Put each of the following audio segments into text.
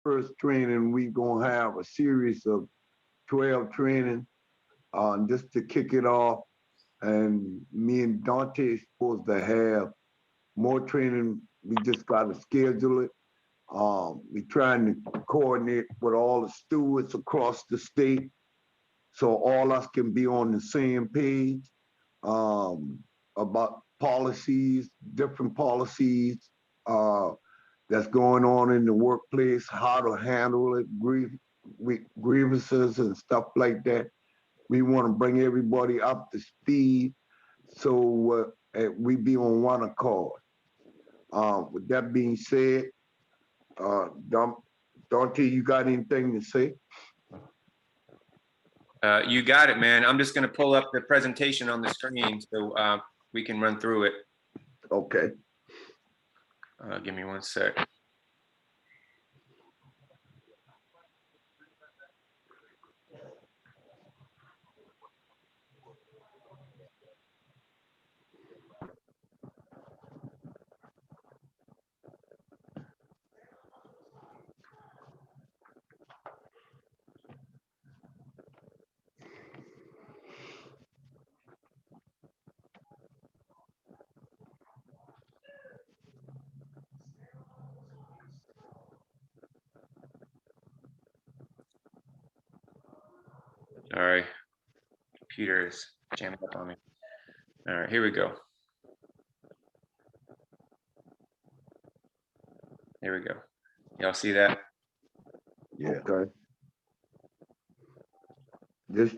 first training, we gonna have a series of 12 training just to kick it off. And me and Dante supposed to have more training. We just gotta schedule it. We trying to coordinate with all the stewards across the state so all us can be on the same page about policies, different policies that's going on in the workplace, how to handle it, grievances and stuff like that. We want to bring everybody up to speed so we be on one accord. With that being said, Dante, you got anything to say? You got it, man. I'm just going to pull up the presentation on the screen so we can run through it. Okay. Give me one sec. All right, computer is jamming up on me. All right, here we go. Here we go. Y'all see that? Yeah. Okay. This.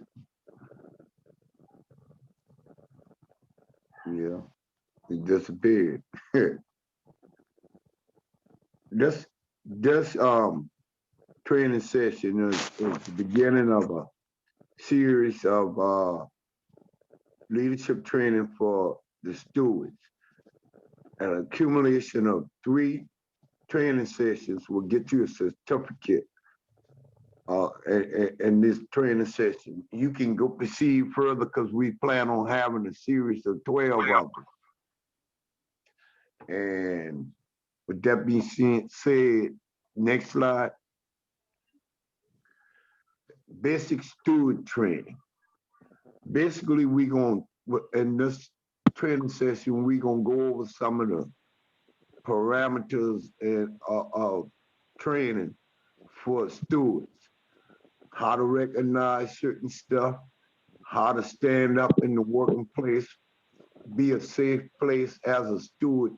Yeah. It disappeared. this training session is the beginning of a series of leadership training for the stewards. An accumulation of 3 training sessions will get you a certificate in this training session. You can go proceed further because we plan on having a series of 12 of them. And with that being said, next slide. Basic steward training. Basically, we going in this training session, we gonna go over some of the parameters of training for stewards. How to recognize certain stuff, how to stand up in the working place, be a safe place as a steward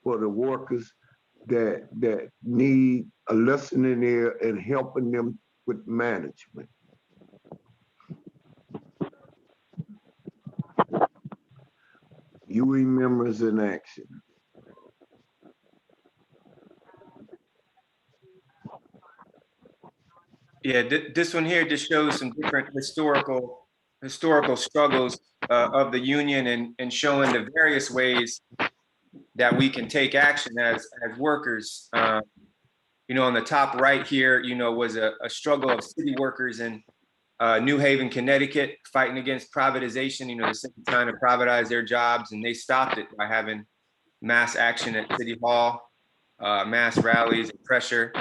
for the workers that need a listening ear and helping them with management. UE members in action. Yeah, this one here just shows some different historical struggles of the union and showing the various ways that we can take action as workers. You know, on the top right here, you know, was a struggle of city workers in New Haven, Connecticut, fighting against privatization. You know, the city trying to privatize their jobs, and they stopped it by having mass action at City Hall, mass rallies and pressure.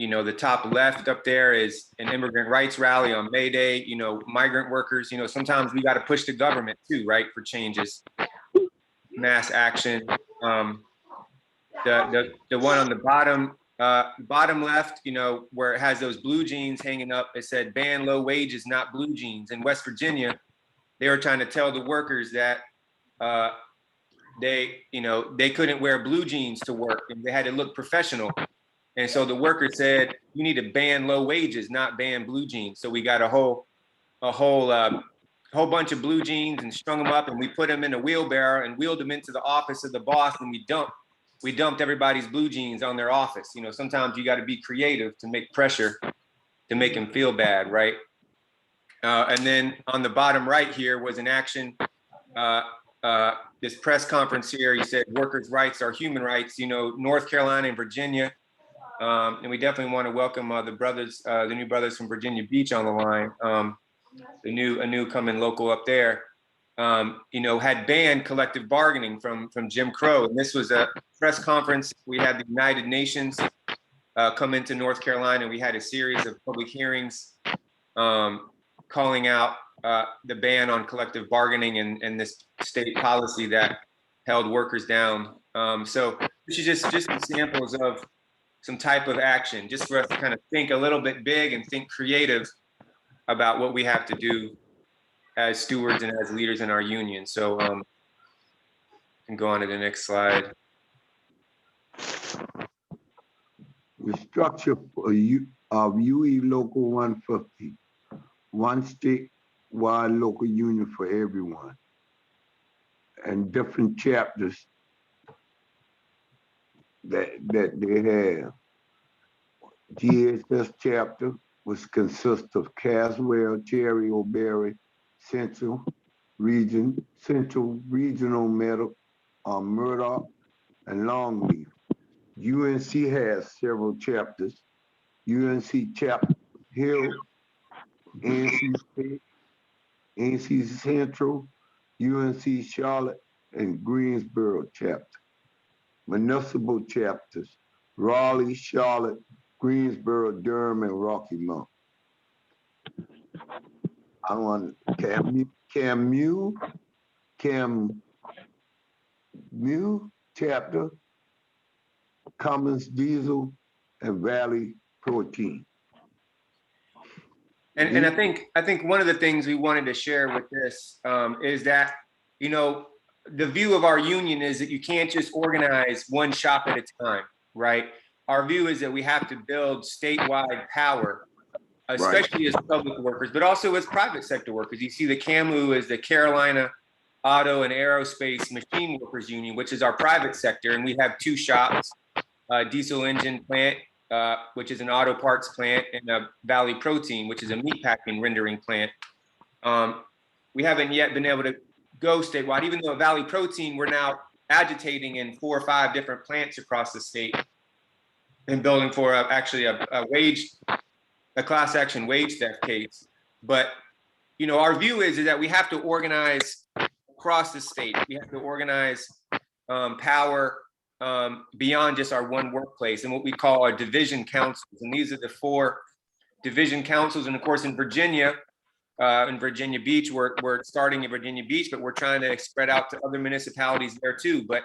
You know, the top left up there is an immigrant rights rally on May Day. You know, migrant workers, you know, sometimes we got to push the government too, right, for changes. Mass action. The one on the bottom left, you know, where it has those blue jeans hanging up, it said ban low wages, not blue jeans. In West Virginia, they were trying to tell the workers that they couldn't wear blue jeans to work and they had to look professional. And so the worker said, you need to ban low wages, not ban blue jeans. So we got a whole bunch of blue jeans and strung them up, and we put them in a wheelbarrow and wheeled them into the office of the boss, and we dumped everybody's blue jeans on their office. You know, sometimes you got to be creative to make pressure to make them feel bad, right? And then on the bottom right here was an action, this press conference here. He said, workers' rights are human rights, you know, North Carolina and Virginia. And we definitely want to welcome the new brothers from Virginia Beach on the line. A new coming local up there, you know, had banned collective bargaining from Jim Crow. And this was a press conference. We had the United Nations come into North Carolina. We had a series of public hearings calling out the ban on collective bargaining and this state policy that held workers down. So this is just examples of some type of action, just for us to kind of think a little bit big and think creative about what we have to do as stewards and as leaders in our union. So can go on to the next slide. The structure of UE Local 150, one statewide local union for everyone, and different chapters that they have. GHS chapter, which consists of Caswell, Cherry, O'Berry, Central Regional, Murdoch, and Longleaf. UNC has several chapters. UNC Chapter Hill, NC State, NC Central, UNC Charlotte, and Greensboro chapter. Municipal chapters: Raleigh, Charlotte, Greensboro, Durham, and Rocky Mount. I want CAMU chapter, Cummins Diesel, and Valley Protein. And I think one of the things we wanted to share with this is that, you know, the view of our union is that you can't just organize one shop at a time, right? Our view is that we have to build statewide power, especially as public workers, but also as private sector workers. You see the CAMU is the Carolina Auto and Aerospace Machine Workers Union, which is our private sector. And we have two shops, diesel engine plant, which is an auto parts plant, and a Valley Protein, which is a meat packing rendering plant. We haven't yet been able to go statewide, even though Valley Protein, we're now agitating in 4 or 5 different plants across the state and building for actually a class action wage theft case. But, you know, our view is that we have to organize across the state. We have to organize power beyond just our one workplace and what we call our division councils. And these are the 4 division councils. And of course, in Virginia Beach, we're starting in Virginia Beach, but we're trying to spread out to other municipalities there too. But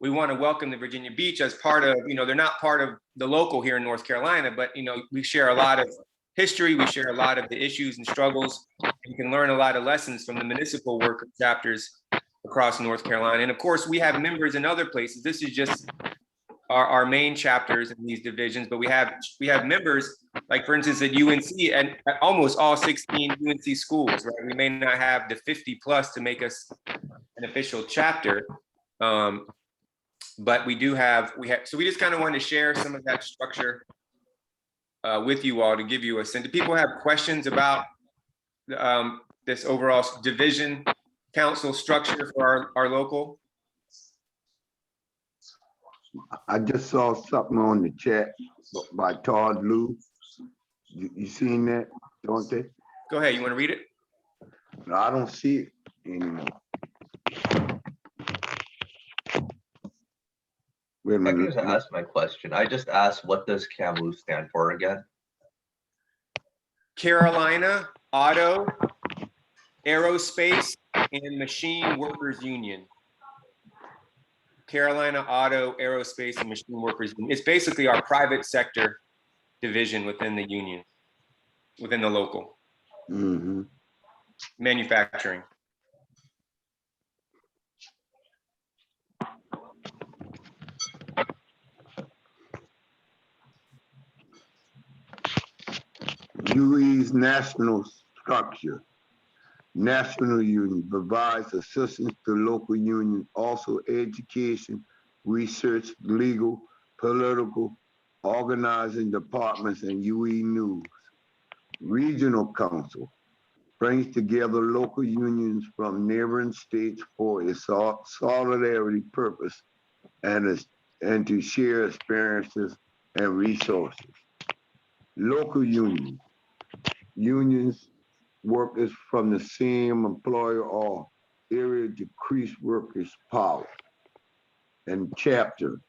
we want to welcome the Virginia Beach as part of, you know, they're not part of the local here in North Carolina, but, you know, we share a lot of history. We share a lot of the issues and struggles. You can learn a lot of lessons from the municipal worker chapters across North Carolina. And of course, we have members in other places. This is just our main chapters in these divisions, but we have members, like for instance at UNC and at almost all 16 UNC schools, right? We may not have the 50 plus to make us an official chapter, but we have, so we just kind of wanted to share some of that structure with you all to give you a sense. Do people have questions about this overall division council structure for our local? I just saw something on the chat by Todd Lou. You seen that, don't they? Go ahead, you want to read it? No, I don't see it anymore. Wait a I minute. can ask my question. I just asked, what does CAMU stand for again? Carolina Auto, Aerospace, and Machine Workers Union. Carolina Auto, Aerospace, and Machine Workers Union. It's basically our private sector division within the union, within the local. Mm-hmm. Manufacturing. UE's national structure. National Union provides assistance to local unions, also education, research, legal, political, organizing departments, and UE News. Regional Council brings together local unions from neighboring states for a solidarity purpose and to share experiences and resources. Local unions. Unions workers from the same employer or area decrease workers' power. And chapter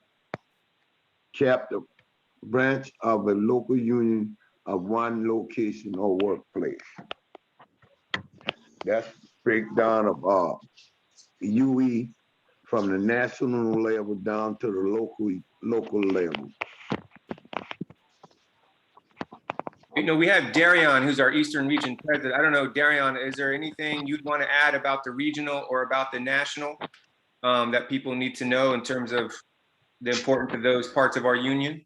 branch of a local union of one location or workplace. That's breakdown of UE from the national level down to the local level. You know, we have Darion, who's our Eastern Region President. I don't know, Darion, is there anything you'd want to add about the regional or about the national that people need to know in terms of the importance of those parts of our union?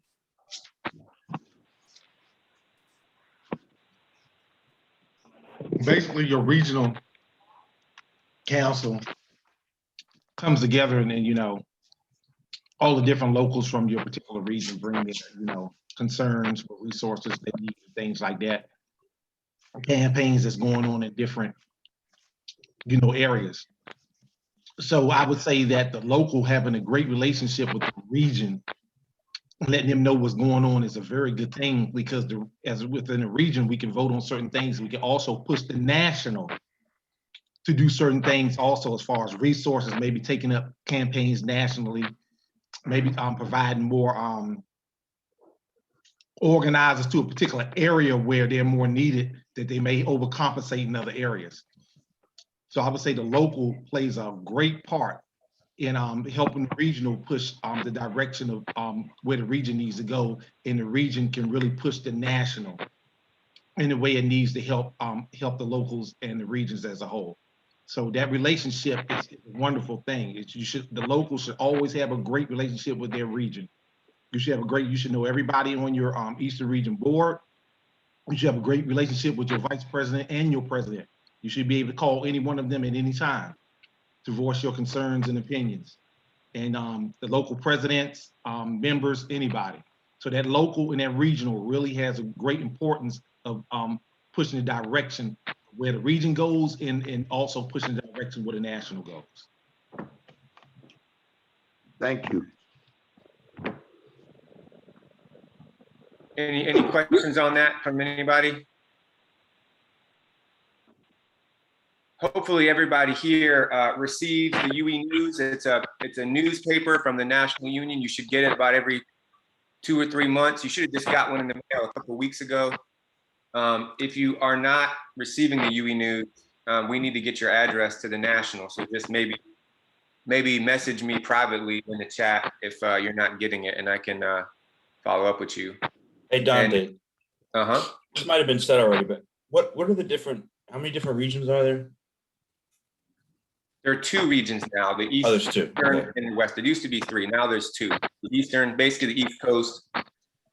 Basically, your regional council comes together and you know, all the different locals from your particular region bring their, you know, concerns or resources they need, things like that. Campaigns that's going on in different, you know, areas. So I would say that the local having a great relationship with the region, letting them know what's going on is a very good thing, because as within the region, we can vote on certain things. We can also push the national to do certain things also, as far as resources, maybe taking up campaigns nationally, maybe providing more organizers to a particular area where they're more needed, that they may overcompensate in other areas. So I would say the local plays a great part in helping the regional push the direction of where the region needs to go, and the region can really push the national in the way it needs to help help the locals and the regions as a whole. So that relationship is a wonderful thing. The locals should always have a great relationship with their region. You should know everybody on your Eastern Region board. You should have a great relationship with your vice president and your president. You should be able to call any one of them at any time to voice your concerns and opinions. And the local presidents, members, anybody. So that local and that regional really has a great importance of pushing the direction where the region goes, and also pushing the direction where the national goes. Thank you. Any questions on that from anybody? Hopefully everybody here receives the UE News. It's a newspaper from the National Union. You should get it about every 2 or 3 months. You should have just got one in the mail a couple of weeks ago. If you are not receiving the UE News, we need to get your address to the National. So just maybe message me privately in the chat if you're not getting it, and I can follow up with you. Hey, Dante. This might have been said already, but what are the how many different regions are there? There are 2 regions now, the East, there's 2. Okay. And West. There used to be 3, now there's 2. The Eastern, basically the East Coast,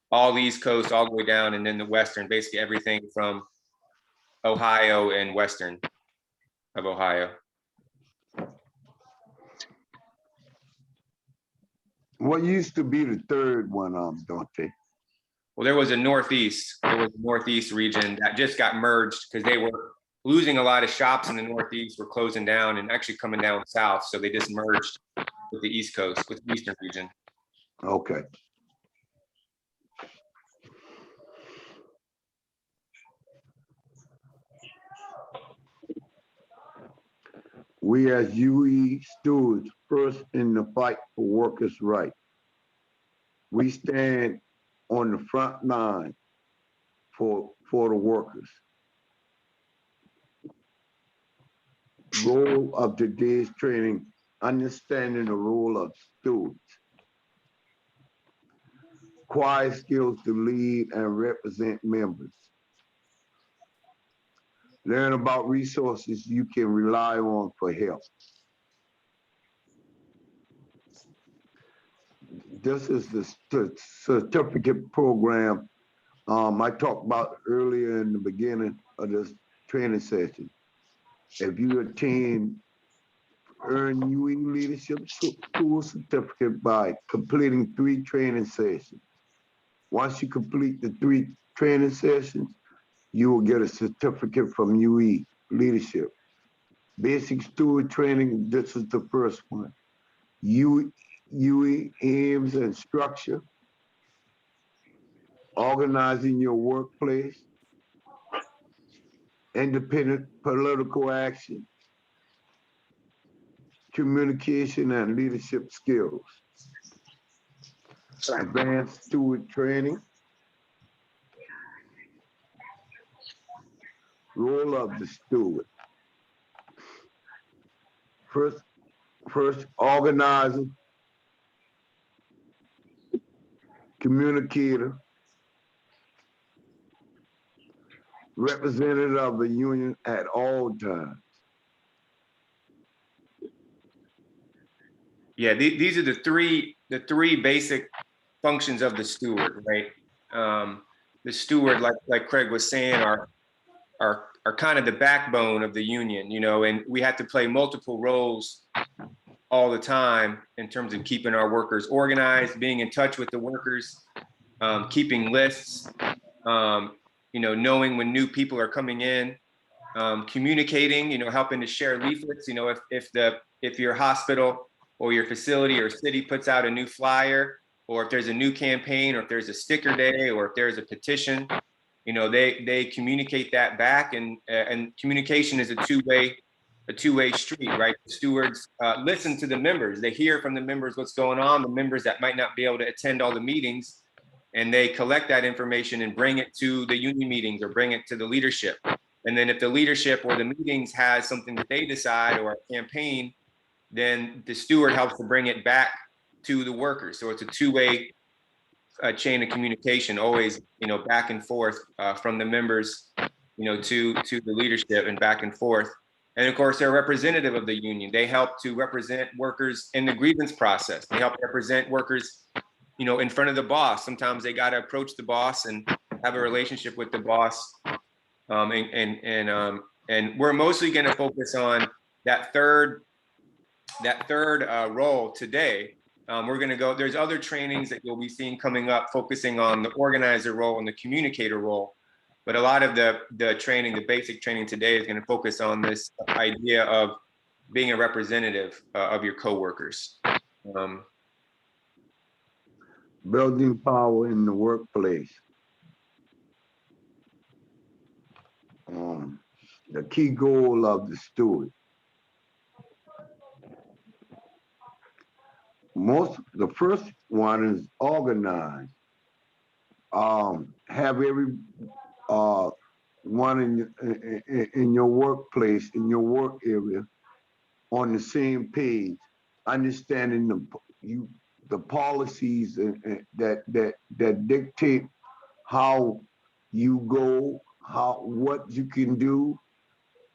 all the East Coast, all the way down, and then the Western, basically everything from Ohio and Western of Ohio. What used to be the third one, Dante? Well, there was a Northeast region that just got merged because they were losing a lot of shops in the Northeast, were closing down and actually coming down south. So they just merged with the East Coast, with the Eastern region. Okay. We as UE stewards first in the fight for workers' rights. We stand on the front line for the workers. Goal of today's training, understanding the role of stewards. Acquire skills to lead and represent members. Learn about resources you can rely on for help. This is the certificate program I talked about earlier in the beginning of this training session. If you earn UE Leadership School Certificate by completing 3 training sessions. Once you complete the 3 training sessions, you will get a certificate from UE Leadership. Basic Steward Training, this is the first one. UE aims and structure. Organizing your workplace. Independent political action. Communication and leadership skills. advanced steward training, role of the steward. First organizer, communicator, representative of the union at all times. Yeah, these are the three basic functions of the steward, right? The steward, like Craig was saying, are kind of the backbone of the union, you know, and we have to play multiple roles all the time in terms of keeping our workers organized, being in touch with the workers, keeping lists, you know, knowing when new people are coming in, communicating, you know, helping to share leaflets. You know, if your hospital or your facility or city puts out a new flyer, or if there's a new campaign, or if there's a sticker day, or if there's a petition, you know, they communicate that back, and communication is a two-way street, right? The stewards listen to the members. They hear from the members what's going on, the members that might not be able to attend all the meetings, and they collect that information and bring it to the union meetings or bring it to the leadership. And then if the leadership or the meetings has something that they decide, or a campaign, then the steward helps to bring it back to the workers. So it's a two-way chain of communication, always, you know, back and forth from the members, you know, to the leadership, and back and forth. And of course, they're representative of the union. They help to represent workers in the grievance process. They help represent workers, you know, in front of the boss. Sometimes they got to approach the boss and have a relationship with the boss. And we're mostly going to focus on that third role today. We're going to go, there's other trainings that you'll be seeing coming up, focusing on the organizer role and the communicator role. But a lot of the training, the basic training today, is going to focus on this idea of being a representative of your coworkers. Building power in the workplace. The key goal of the steward. The first one is organize. Have every one in your workplace, in your work area, on the same page, understanding the policies that dictate how you go, what you can do,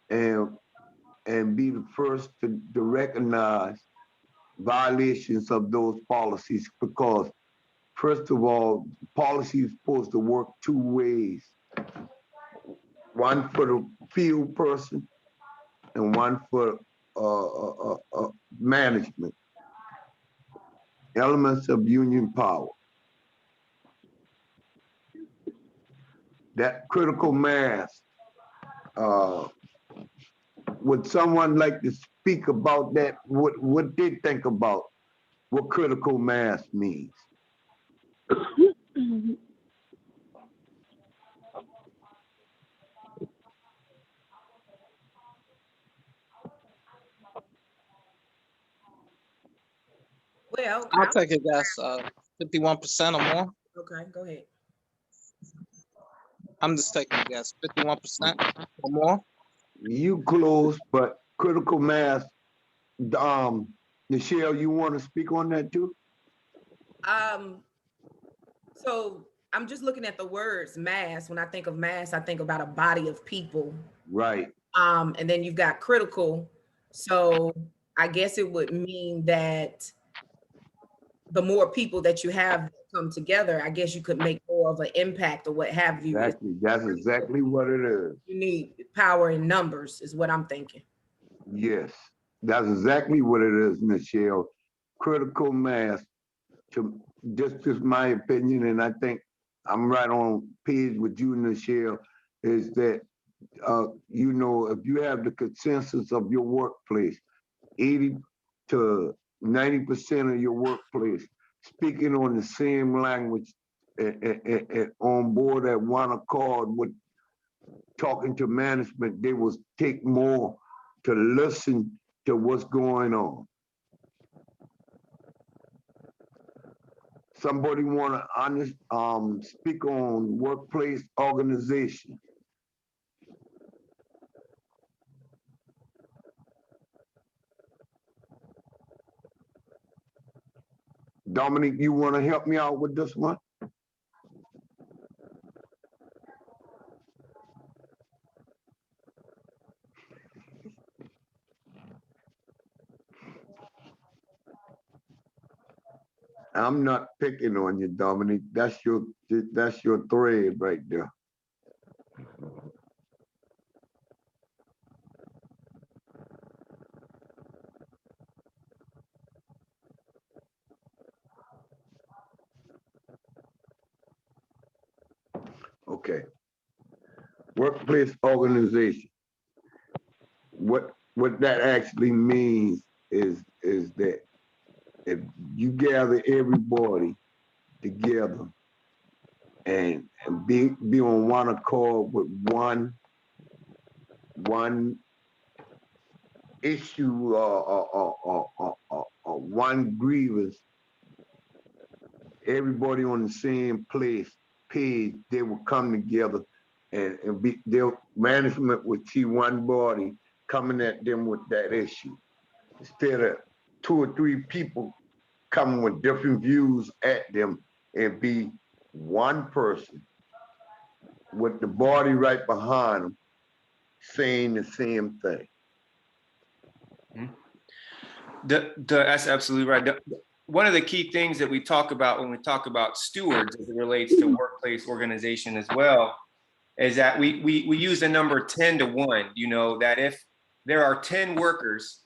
and be the first to recognize violations of those policies, because first of all, policy is supposed to work two ways. One for the field person and one for management. Elements of union power. That critical mass. Would someone like to speak about that? What they think about what critical mass means? Well, I'll take a guess, 51% or more. okay, go ahead. I'm just taking a guess, 51% or more. You close, but critical mass. Michelle, you want to speak on that too? So I'm just looking at the words mass. When I think of mass, I think about a body of people. Right. And then you've got critical. So I guess it would mean that the more people that you have that come together, I guess you could make more of an impact or what have you. Exactly. That's exactly what it is. You need power in numbers is what I'm thinking. Yes, that's exactly what it is, Michelle. Critical mass, just my opinion, and I think I'm right on page with you, Michelle, is that, you know, if you have the consensus of your workplace, 80 to 90% of your workplace speaking on the same language and on board at one accord with talking to management, they will take more to listen to what's going on. Somebody wanna speak on workplace organization? Dominic, you wanna help me out with this one? I'm not picking on you, Dominic. That's your thread right there. Okay. Workplace organization. What that actually means is that if you gather everybody together and be on one accord with one issue or one grievance, everybody on the same page, they will come together and be their management would see one body coming at them with that issue. Instead of 2 or 3 people coming with different views at them, and be one person with the body right behind them saying the same thing. That's absolutely right. One of the key things that we talk about when we talk about stewards as it relates to workplace organization as well is that we use the number 10 to 1, you know, that if there are 10 workers,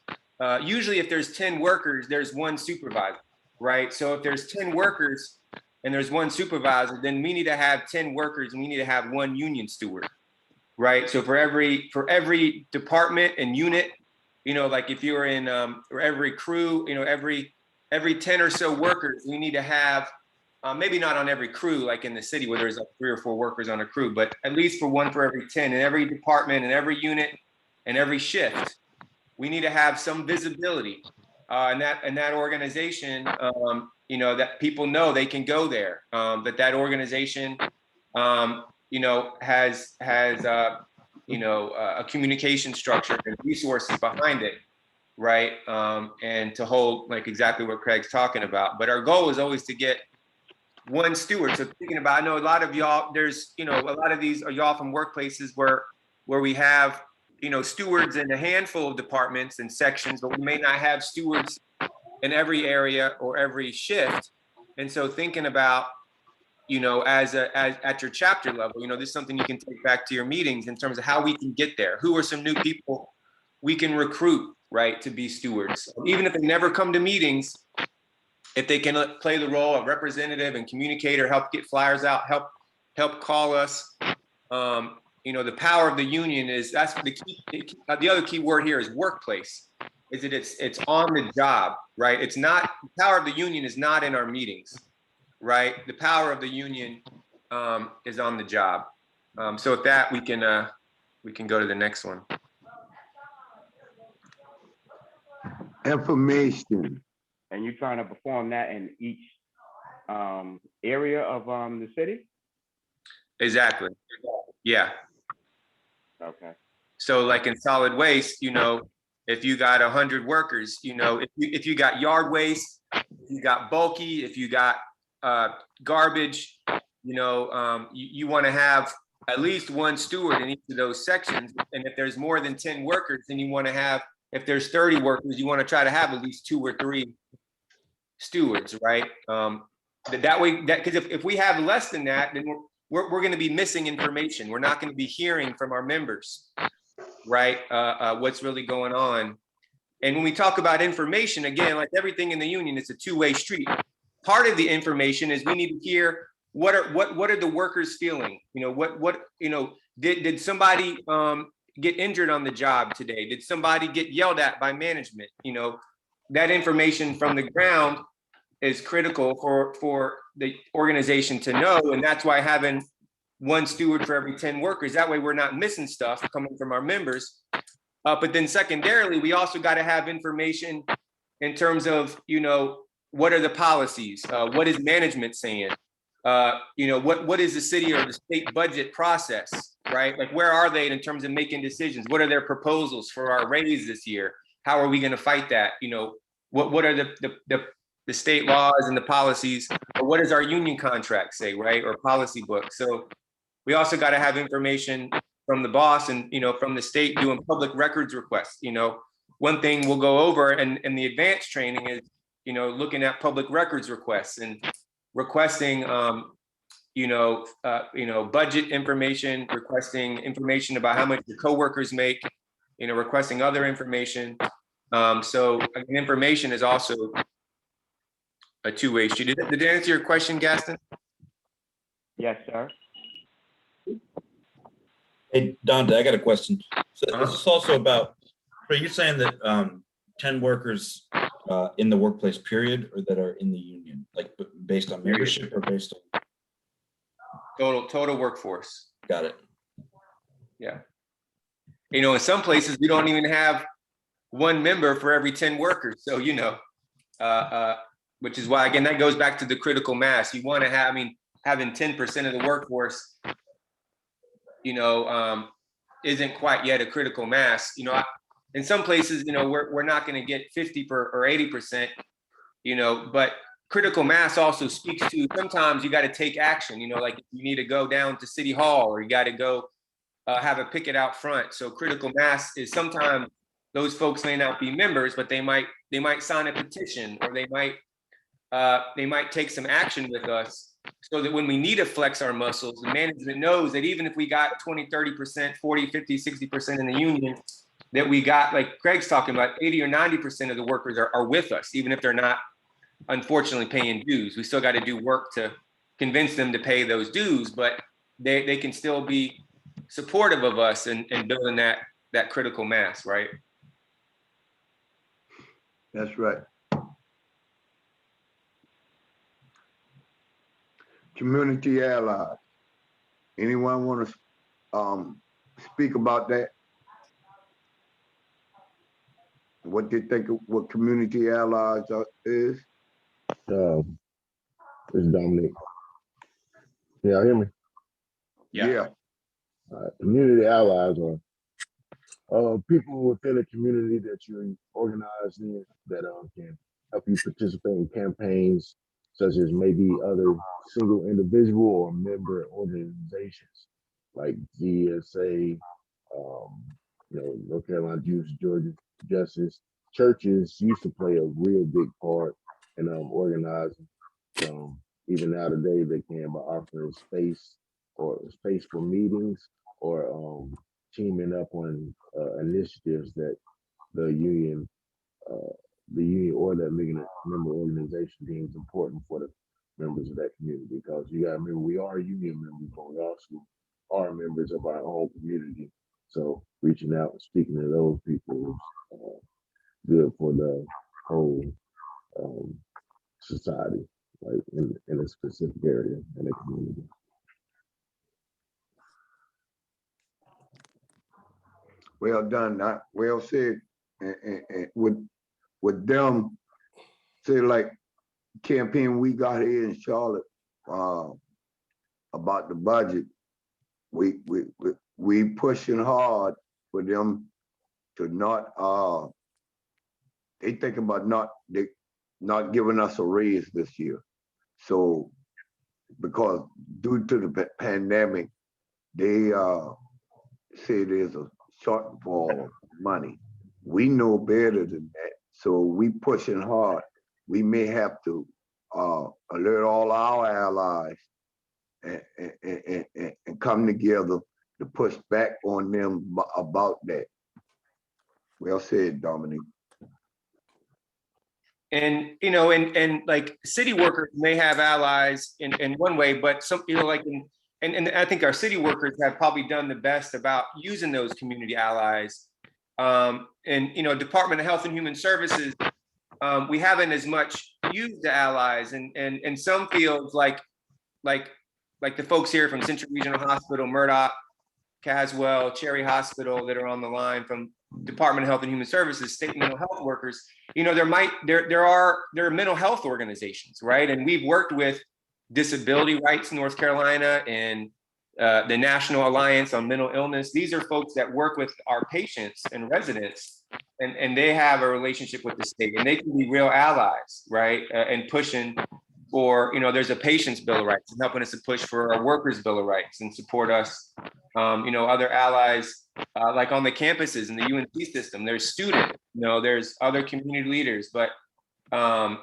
usually if there's 10 workers, there's 1 supervisor, right? So if there's 10 workers and there's 1 supervisor, then we need to have 10 workers and we need to have 1 union steward, right? So for every department and unit, you know, like if you're in or every crew, you know, every 10 or so workers, we need to have, maybe not on every crew, like in the city where there's like 3 or 4 workers on a crew, but at least for 1 for every 10 in every department and every unit and every shift, we need to have some visibility in that organization, you know, that people know they can go there, that organization, you know, has you know, a communication structure and resources behind it, right? And to hold like exactly what Craig's talking about. But our goal is always to get 1 steward. So thinking about, I know a lot of y'all, there's, you know, a lot of these are y'all from workplaces where we have, you know, stewards in a handful of departments and sections, but we may not have stewards in every area or every shift. And so thinking about, you know, as at your chapter level, you know, this is something you can take back to your meetings in terms of how we can get there. Who are some new people we can recruit, right, to be stewards? Even if they never come to meetings, if they can play the role of representative and communicator, help get flyers out, help call us. You know, the power of the union is, that's the key. The other key word here is workplace. Is that it's on the job, right? It's not, the power of the union is not in our meetings, right? The power of the union is on the job. So with that, we can go to the next one. Information. And you're trying to perform that in each area of the city? Exactly. Yeah. Okay. So like in solid waste, you know, if you got 100 workers, you know, if you got yard waste, if you got bulky, if you got garbage, you know, you want to have at least 1 steward in each of those sections. And if there's more than 10 workers, then you want to have, if there's 30 workers, you want to try to have at least 2 or 3 stewards, right? That way, because if we have less than that, then we're going to be missing information. We're not going to be hearing from our members, right? What's really going on. And when we talk about information, again, like everything in the union, it's a 2-way street. Part of the information is we need to hear what are the workers feeling? You know, what you know, did somebody get injured on the job today? Did somebody get yelled at by management? You know, that information from the ground is critical for the organization to know. And that's why having 1 steward for every 10 workers, that way we're not missing stuff coming from our members. But then secondarily, we also got to have information in terms of, you know, what are the policies? What is management saying? What is the city or the state budget process, right? Like, where are they in terms of making decisions? What are their proposals for our raise this year? How are we going to fight that? What are the state laws and the policies? Or what does our union contract say, right? Or policy book? So we also got to have information from the boss and, from the state doing public records requests. One thing we'll go over in the advanced training is, looking at public records requests and requesting, budget information, requesting information about how much your coworkers make, requesting other information. So information is also a two-way street. Did it answer your question, Gaston? Yes, sir. Hey, Dante, I got a question. So this is also about, so you're saying that 10 workers in the workplace period, or that are in the union, like based on membership or based on? Total workforce. Got it. Yeah. In some places, we don't even have one member for every 10 workers. So, which is why, again, that goes back to the critical mass. You want to have, having 10% of the workforce, isn't quite yet a critical mass. In some places, we're not going to get 50 or 80%, but critical mass also speaks to, sometimes you got to take action, like you need to go down to City Hall, or you got to go have a picket out front. So critical mass is, sometimes those folks may not be members, but they might sign a petition, or they might take some action with us, so that when we need to flex our muscles, the management knows that even if we got 20, 30%, 40, 50, 60% in the union, that we got, like Craig's talking about, 80 or 90% of the workers are with us, even if they're not, unfortunately, paying dues. We still got to do work to convince them to pay those dues, but they can still be supportive of us and building that critical mass, right? That's right. Community allies. Anyone want to speak about that? What they think of what community allies is? It's Dominic. Can y'all hear me? Yeah. Community allies are people within a community that you're organized in that can help you participate in campaigns, such as maybe other single individual or member organizations like GSA, North Carolina Jewish Georgia Justice. Churches used to play a real big part in organizing. Even now today, they can by offering space for meetings, or teaming up on initiatives that the union or that member organization deems important for the members of that community. Because you got to remember, we are union members, but we also are members of our own community. So reaching out and speaking to those people is good for the whole society, like in a specific area in a community. Well done, well said. And with them, say like campaign we got here in Charlotte about the budget, we pushing hard for them to not they think about not giving us a raise this year. So because due to the pandemic, they say there's a shortfall of money. We know better than that, so we pushing hard. We may have to alert all our allies and come together to push back on them about that. Well said, Dominic. And and like city workers may have allies in one way, but some and I think our city workers have probably done the best about using those community allies. And Department of Health and Human Services, we haven't as much used the allies, and in some fields like the folks here from Central Regional Hospital, Murdoch, Caswell, Cherry Hospital that are on the line from Department of Health and Human Services, state mental health workers, there are mental health organizations, right? And we've worked with Disability Rights North Carolina and the National Alliance on Mental Illness. These are folks that work with our patients and residents, and they have a relationship with the state, and they can be real allies, right? And pushing for, there's a patient's bill of rights and helping us to push for a workers' bill of rights and support us. Other allies, like on the campuses in the UNC system, there's students, there's other community leaders, but all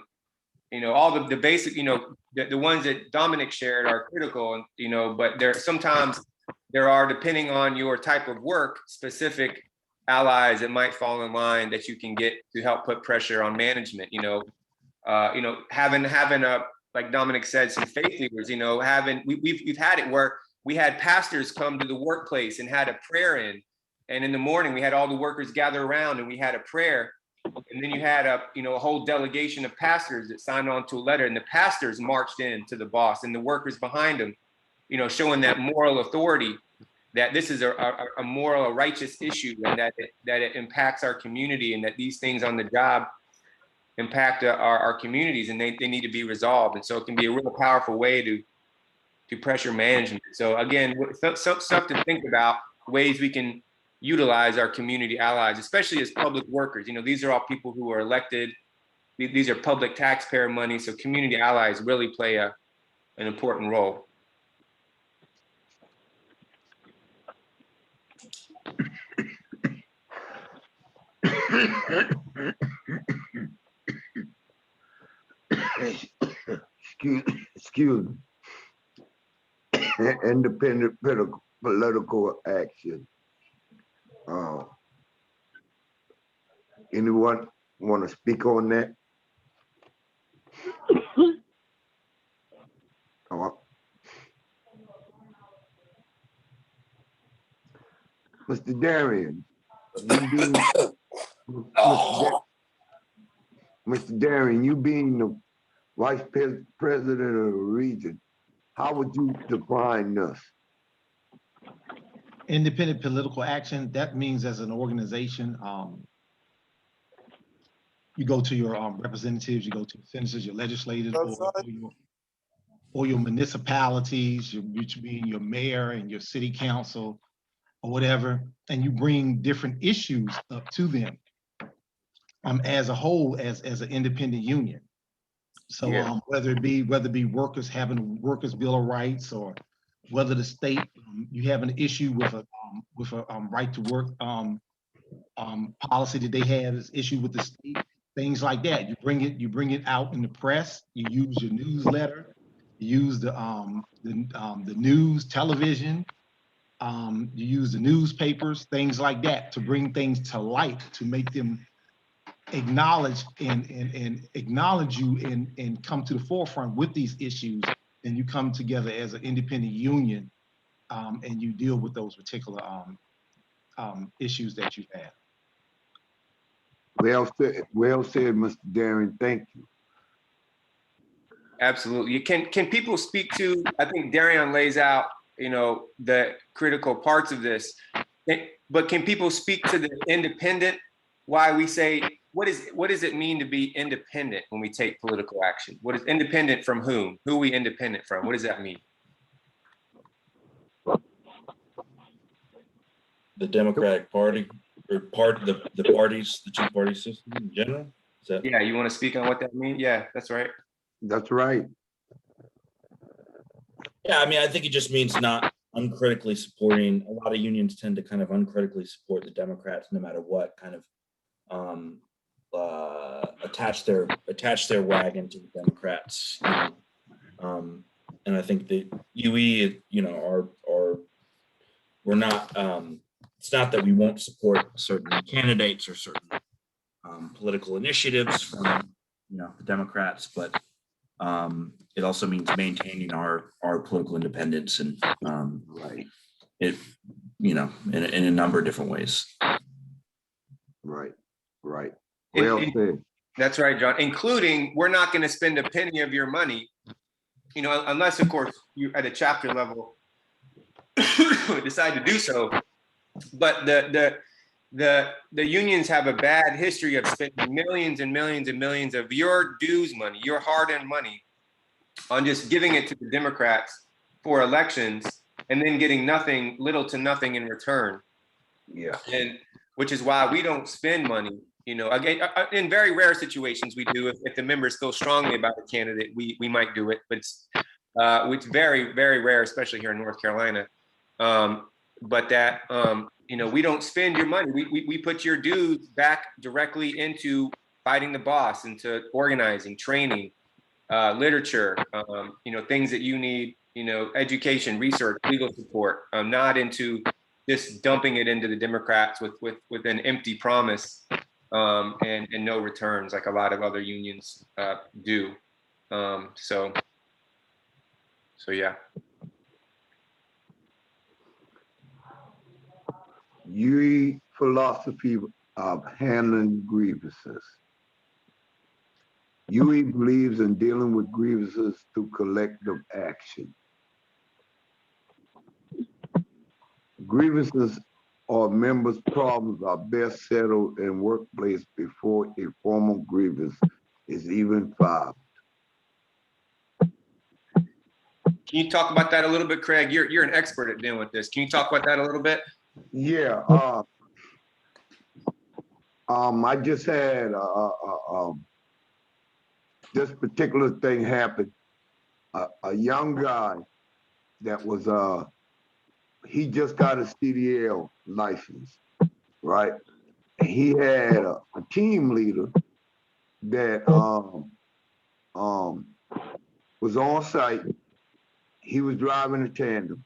the basic, the ones that Dominic shared are critical, but sometimes there are, depending on your type of work, specific allies that might fall in line that you can get to help put pressure on management. Having a, like Dominic said, some faith leaders. We've had it where we had pastors come to the workplace and had a prayer and in the morning we had all the workers gather around and we had a prayer, and then you had a whole delegation of pastors that signed on to a letter, and the pastors marched in to the boss and the workers behind them, showing that moral authority, that this is a moral, a righteous issue, and that it impacts our community, and that these things on the job impact our communities, and they need to be resolved. And so it can be a real powerful way to pressure management. So again, stuff to think about, ways we can utilize our community allies, especially as public workers. These are all people who are elected. These are public taxpayer money. So community allies really play an important role. Excuse me. Independent political action. Anyone want to speak on that? Mr. Darian, Mr. Darian, you being the Vice President of the region, how would you define this? Independent political action, that means as an organization, you go to your representatives, you go to your senators, your legislators, or your municipalities, your mayor and your city council or whatever, and you bring different issues up to them as a whole, as an independent union. So yeah. Whether it be workers having a workers' bill of rights, or whether the state, you have an issue with a right to work policy that they have, is issue with the state, things like that. You bring it out in the press. You use your newsletter. You use the news, television. You use the newspapers, things like that, to bring things to light, to make them acknowledge and acknowledge you and come to the forefront with these issues. And you come together as an independent union, and you deal with those particular issues that you have. Well said, Mr. Darren. Thank you. Absolutely. Can people speak to? I think Darian lays out, the critical parts of this, but can people speak to the independent? Why we say, what does it mean to be independent when we take political action? What is independent from whom? Who are we independent from? What does that mean? The Democratic Party, or the parties, the two-party system in general? Is that... Yeah, you want to speak on what that means? Yeah, that's right. That's right. Yeah, I mean, I think it just means not uncritically supporting. A lot of unions tend to kind of uncritically support the Democrats, no matter what, kind of attach their wagon to the Democrats. And I think the UE, we're not. It's not that we won't support certain candidates or certain political initiatives from the Democrats, but it also means maintaining our political independence, and right. It in a number of different ways. Right. Well said. That's right, John. Including, we're not going to spend a penny of your money, unless of course you at a chapter level decide to do so. But the unions have a bad history of spending millions and millions and millions of your dues money, your hard-earned money, on just giving it to the Democrats for elections and then getting nothing, little to nothing in return. Yeah. And which is why we don't spend money. You know, again, in very rare situations we do. If the members feel strongly about a candidate, we might do it, but it's very, very rare, especially here in North Carolina. But that, you know, we don't spend your money. We put your dues back directly into fighting the boss, into organizing, training, literature, you know, things that you need, you know, education, research, legal support, not into just dumping it into the Democrats with an empty promise and no returns like a lot of other unions do. So yeah. UE philosophy of handling grievances. UE believes in dealing with grievances through collective action. Grievances or members' problems are best settled in workplace before a formal grievance is even filed. Can you talk about that a little bit, Craig? You're an expert at dealing with this. Can you talk about that a little bit? Yeah. I just had this particular thing happen. A young guy that was he just got a CDL license, right? And he had a team leader that was on site. He was driving a tandem,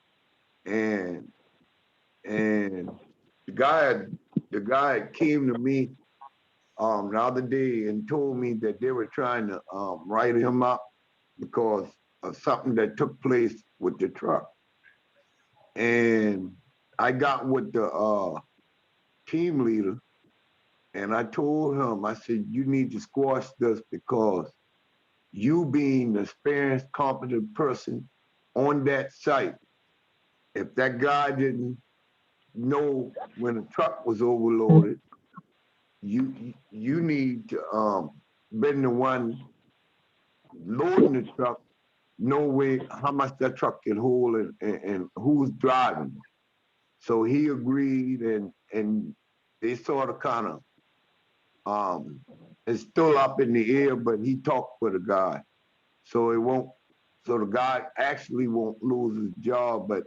and the guy came to me the other day and told me that they were trying to write him up because of something that took place with the truck. And I got with the team leader and I told him, I said, you need to squash this because you being the experienced, competent person on that site, if that guy didn't know when the truck was overloaded, you need to been the one loading the truck, know how much that truck can hold and who's driving. So he agreed, and they sort of kind of it's still up in the air, but he talked with the guy, so the guy actually won't lose his job, but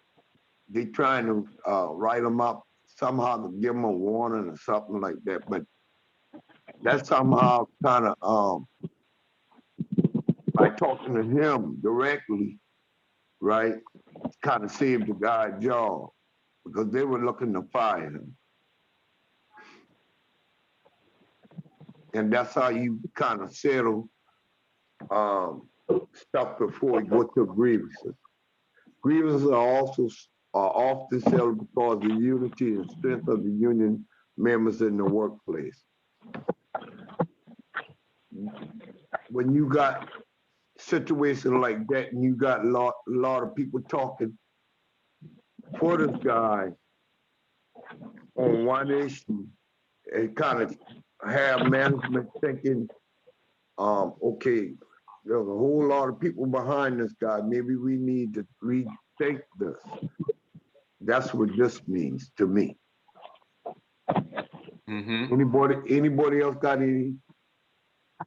they trying to write him up somehow to give him a warning or something like that. But that somehow kind of by talking to him directly, right, kind of saved the guy's job because they were looking to fire him. And that's how you kind of settle stuff before you go to grievances. Grievances are often settled because of the unity and strength of the union members in the workplace. When you got situations like that and you got a lot of people talking for this guy on one issue, it kind of have management thinking, okay, there's a whole lot of people behind this guy. Maybe we need to rethink this. That's what this means to me. Mm-hmm. Anybody else got any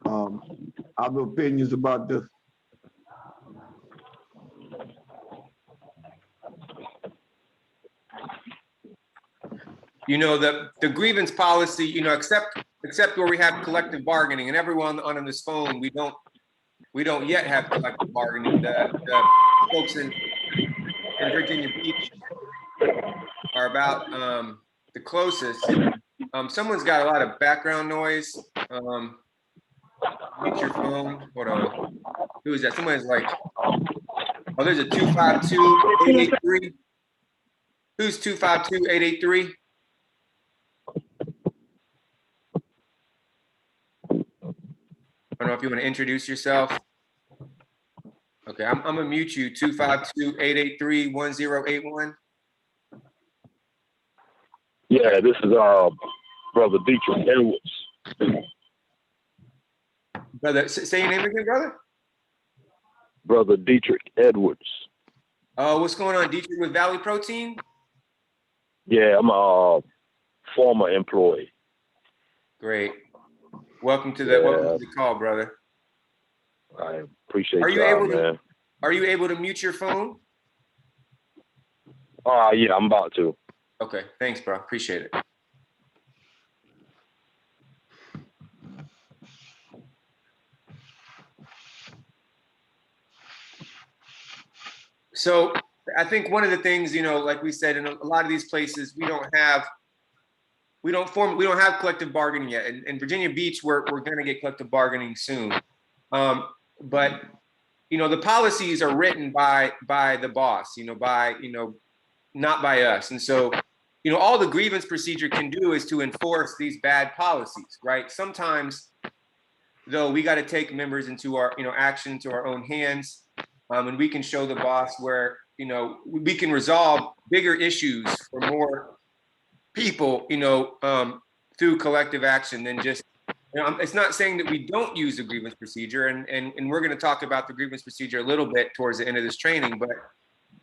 other opinions about this? You know, the grievance policy, you know, except where we have collective bargaining, and everyone on this phone, we don't yet have collective bargaining. The folks in Virginia Beach are about the closest. Someone's got a lot of background noise. Mute your phone. Hold on. Who is that? Someone's like, oh, there's a 252-883. Who's 252-883? I don't know if you want to introduce yourself. Okay, I'm gonna mute you. 252-883-1081. Yeah, this is Brother Dietrich Edwards. Brother, say your name again, brother. Brother Dietrich Edwards. What's going on, Dietrich, with Valley Protein? Yeah, I'm a former employee. Great. Welcome to the call, brother. I appreciate Are you y'all, able man. Are you able to mute your phone? Yeah, I'm about to. Okay, thanks, bro. Appreciate it. So I think one of the things, like we said, in a lot of these places, we don't have collective bargaining yet. In Virginia Beach, we're going to get collective bargaining soon. But the policies are written by the boss, not by us. And so, all the grievance procedure can do is to enforce these bad policies, right? Sometimes, though, we got to take members into our, action into our own hands. And we can show the boss where, we can resolve bigger issues for more people, through collective action than just, it's not saying that we don't use the grievance procedure. And we're going to talk about the grievance procedure a little bit towards the end of this training, but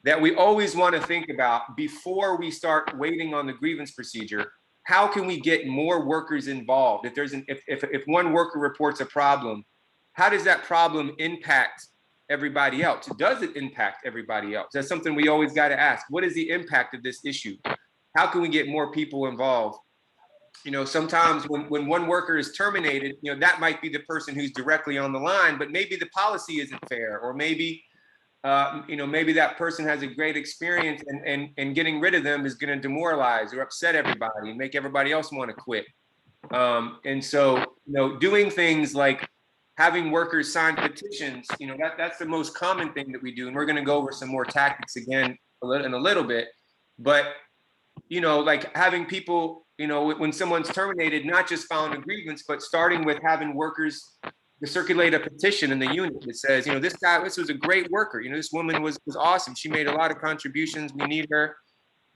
that we always want to think about before we start waiting on the grievance procedure, how can we get more workers involved? If one worker reports a problem, how does that problem impact everybody else? Does it impact everybody else? That's something we always got to ask. What is the impact of this issue? How can we get more people involved? Sometimes when one worker is terminated, that might be the person who's directly on the line, but maybe the policy isn't fair, or maybe, maybe that person has a great experience and getting rid of them is going to demoralize or upset everybody and make everybody else want to quit. And so, doing things like having workers sign petitions, that's the most common thing that we do. And we're going to go over some more tactics again in a little bit. But, like having people, when someone's terminated, not just filing a grievance, but starting with having workers to circulate a petition in the unit that says, this was a great worker. This woman was awesome. She made a lot of contributions. We need her.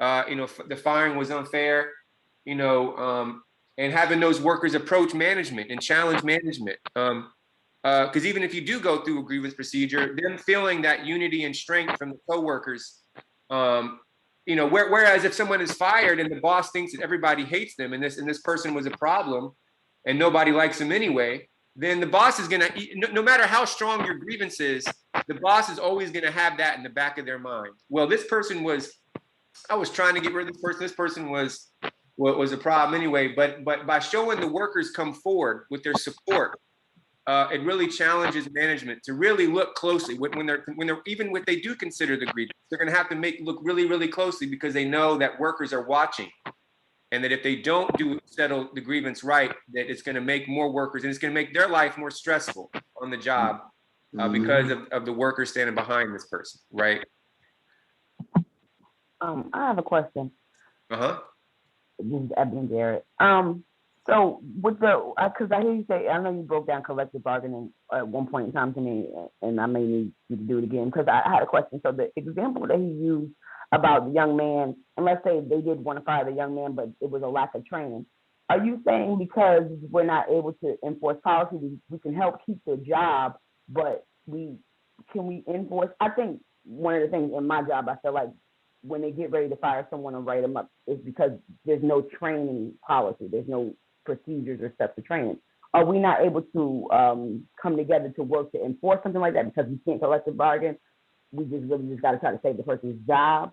The firing was unfair, and having those workers approach management and challenge management. Because even if you do go through a grievance procedure, them feeling that unity and strength from the coworkers, whereas if someone is fired and the boss thinks that everybody hates them and this person was a problem and nobody likes them anyway, then the boss is gonna, no matter how strong your grievance is, the boss is always gonna have that in the back of their mind. Well, I was trying to get rid of this person. This person was a problem anyway. But by showing the workers come forward with their support, it really challenges management to really look closely when they're even when they do consider the grievance. They're going to have to look really, really closely because they know that workers are watching, and that if they don't settle the grievance right, that it's going to make more workers and it's going to make their life more stressful on the job because of the workers standing behind this person, right? I have a question. Uh-huh. This is Ebony Garrett. So with because I hear you say, I know you broke down collective bargaining at one point in time to me, and I may need you to do it again because I had a question. So the example that he used about the young man, and let's say they did want to fire the young man, but it was a lack of training. Are you saying because we're not able to enforce policy, we can help keep the job, but can we enforce? I think one of the things in my job, I feel like when they get ready to fire someone and write them up, is because there's no training policy. There's no procedures or steps to training. Are we not able to come together to work to enforce something like that because we can't collective bargain? We just got to try to save the person's job.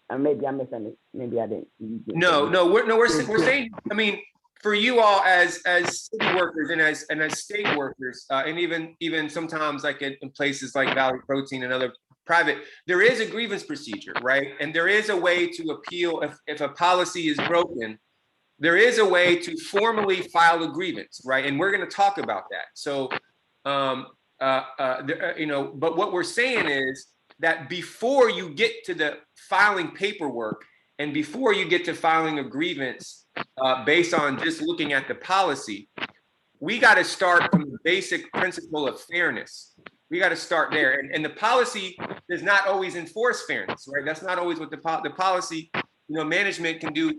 Or maybe I misunderstood. Maybe I didn't. No, we're saying. I mean, for you all as city workers and as state workers, and even sometimes like in places like Valley Protein and other private, there is a grievance procedure, right? And there is a way to appeal if a policy is broken. There is a way to formally file a grievance, right? And we're going to talk about that. So, but what we're saying is that before you get to the filing paperwork and before you get to filing a grievance based on just looking at the policy, we got to start from the basic principle of fairness. We got to start there. And the policy does not always enforce fairness, right? That's not always what the policy management can do,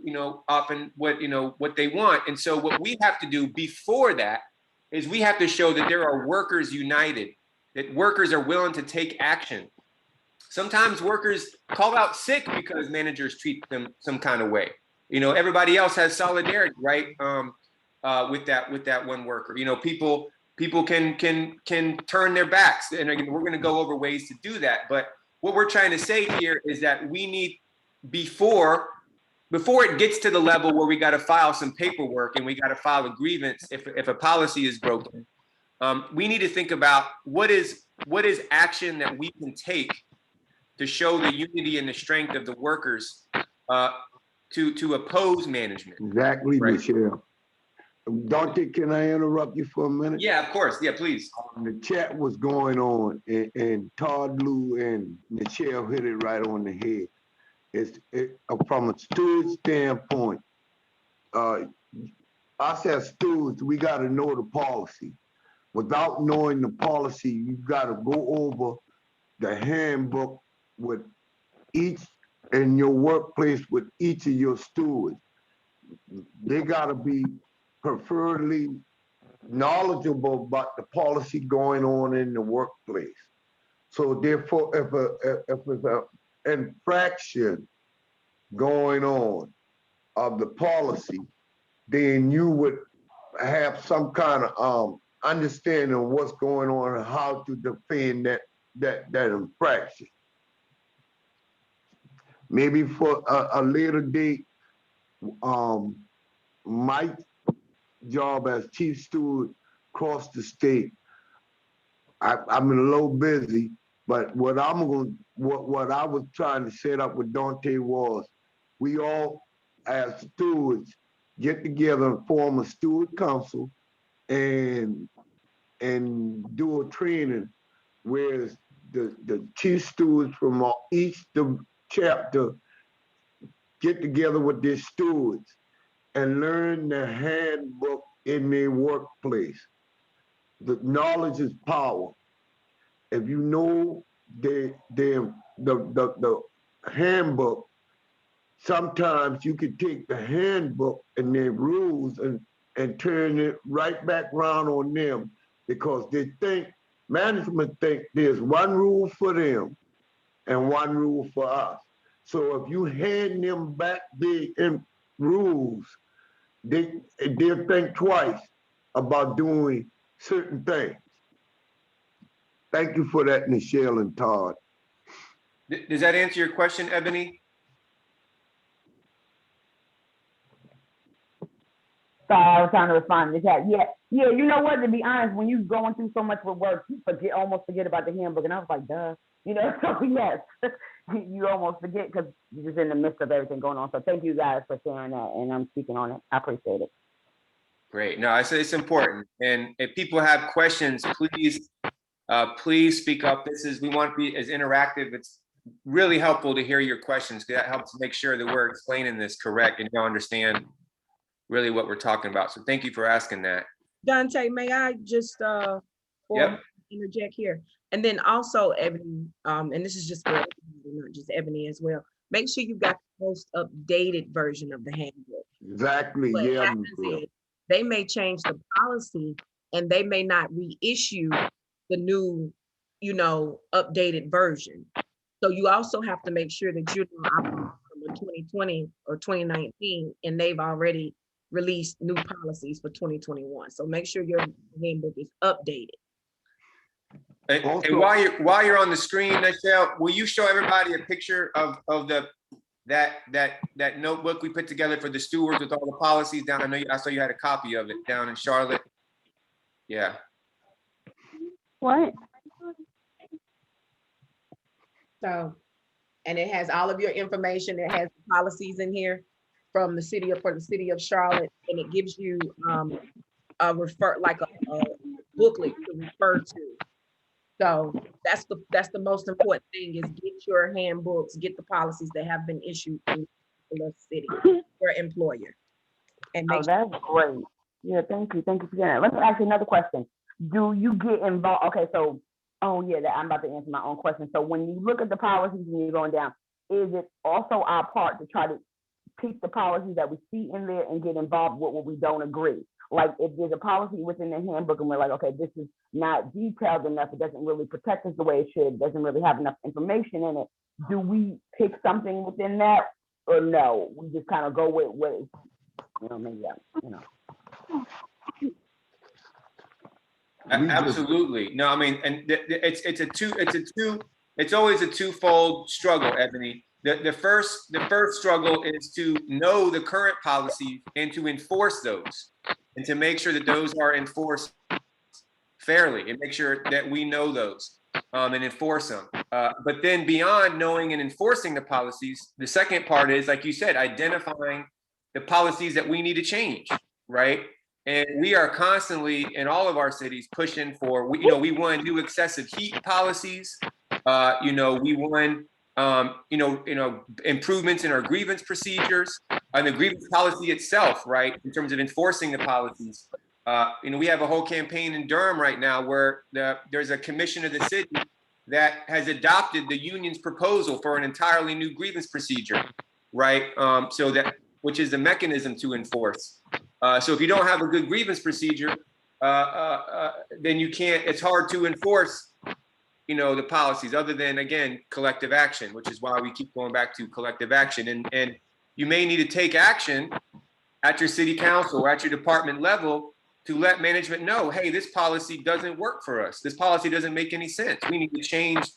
often what, what they want. And so what we have to do before that is we have to show that there are workers united, that workers are willing to take action. Sometimes workers call out sick because managers treat them some kind of way. Everybody else has solidarity, right? With that one worker. People can turn their backs, and again, we're going to go over ways to do that. But what we're trying to say here is that we need, before it gets to the level where we got to file some paperwork and we got to file a grievance if a policy is broken, we need to think about what is action that we can take to show the unity and the strength of the workers to oppose management. Exactly, Right. Michelle. Dante, can I interrupt you for a minute? Yeah, of course. Yeah, please. The chat was going on, and Todd Lou and Michelle hit it right on the head. From a steward standpoint, us as stewards, we got to know the policy. Without knowing the policy, you got to go over the handbook with each in your workplace with each of your stewards. They got to be preferably knowledgeable about the policy going on in the workplace. So therefore, if it's an infraction going on of the policy, then you would have some kind of understanding of what's going on and how to defend that infraction. Maybe for a later date, my job as chief steward across the state, I'm a little busy, but what I was trying to set up with Dante was, we all as stewards get together and form a steward council and do a training where the chief stewards from each chapter get together with their stewards and learn the handbook in their workplace. The knowledge is power. If you know the handbook, sometimes you can take the handbook and their rules and turn it right back around on them, because management think there's one rule for them and one rule for us. So if you hand them back the rules, they'll think twice about doing certain things. Thank you for that, Michelle and Todd. Does that answer your question, Ebony? Sorry, I was trying to respond to the chat. Yeah, you know what, to be honest, when you're going through so much with work, you almost forget about the handbook. And I was like, duh, so yes, you almost forget because you're just in the midst of everything going on. So thank you guys for sharing that, and I'm speaking on it. I appreciate it. Great. No, it's important. And if people have questions, please speak up. We want to be as interactive. It's really helpful to hear your questions, because that helps make sure that we're explaining this correct and you understand really what we're talking about. So thank you for asking that. Dante, may I just interject here? And then also, Ebony, and this is just for everybody, not just Ebony as well. Make sure you've got the most updated version of the handbook. Exactly. What Yeah. happens is they may change the policy and they may not reissue the new, updated version. So you also have to make sure that you're operating from 2020 or 2019, and they've already released new policies for 2021. So make sure your handbook is updated. And while you're on the screen, Michelle, will you show everybody a picture of that notebook we put together for the stewards with all the policies down? I saw you had a copy of it down in Charlotte. Yeah. What? So, and it has all of your information. It has policies in here from the city of Charlotte, and it gives you a booklet to refer to. So that's the most important thing, is get your handbooks, get the policies that have been issued in the city, your employer. And that's great. Yeah, thank you for that. Let me ask you another question. Do you get involved? Okay, so, I'm about to answer my own question. So when you look at the policies and you're going down, is it also our part to try to pick the policies that we see in there and get involved with what we don't agree. Like if there's a policy within the handbook and we're like, okay, this is not detailed enough, it doesn't really protect us the way it should, it doesn't really have enough information in it, do we pick something within that or no? We just kind of go with what is, maybe that, Absolutely. No, I mean, and it's always a twofold struggle, Ebony. The first struggle is to know the current policy and to enforce those, and to make sure that those are enforced fairly, and make sure that we know those and enforce them. But then beyond knowing and enforcing the policies, the second part is, like you said, identifying the policies that we need to change, right? And we are constantly in all of our cities pushing for, we want new excessive heat policies. We want, improvements in our grievance procedures and the grievance policy itself, right? In terms of enforcing the policies. We have a whole campaign in Durham right now where there's a commission of the city that has adopted the union's proposal for an entirely new grievance procedure, right? Which is the mechanism to enforce. So if you don't have a good grievance procedure, then you can't, it's hard to enforce, the policies other than, again, collective action, which is why we keep going back to collective action. And you may need to take action at your city council or at your department level to let management know, hey, this policy doesn't work for us. This policy doesn't make any sense. We need to change.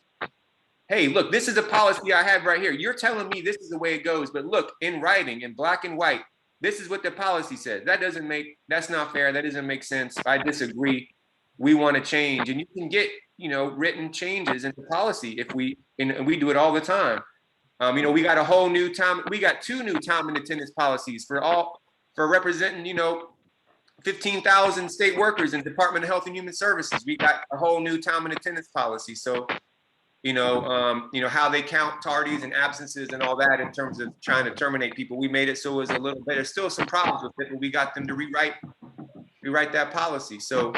Hey, look, this is a policy I have right here. You're telling me this is the way it goes, but look, in writing, in black and white, this is what the policy says. That's not fair. That doesn't make sense. I disagree. We want to change. And you can get, written changes in the policy and we do it all the time. We got we got 2 new time and attendance policies for representing, 15,000 state workers in Department of Health and Human Services. We got a whole new time and attendance policy. So, how they count tardies and absences and all that in terms of trying to terminate people. We made it so it was a little bit, there's still some problems with it, but we got them to rewrite that policy. So,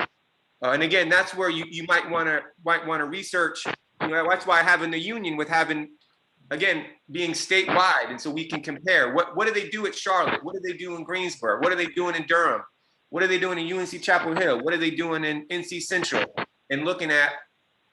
and again, that's where you might want to research. That's why having the union with being statewide, and so we can compare what do they do at Charlotte, what do they do in Greensboro, what are they doing in Durham, what are they doing in UNC Chapel Hill, what are they doing in NC Central, and looking at.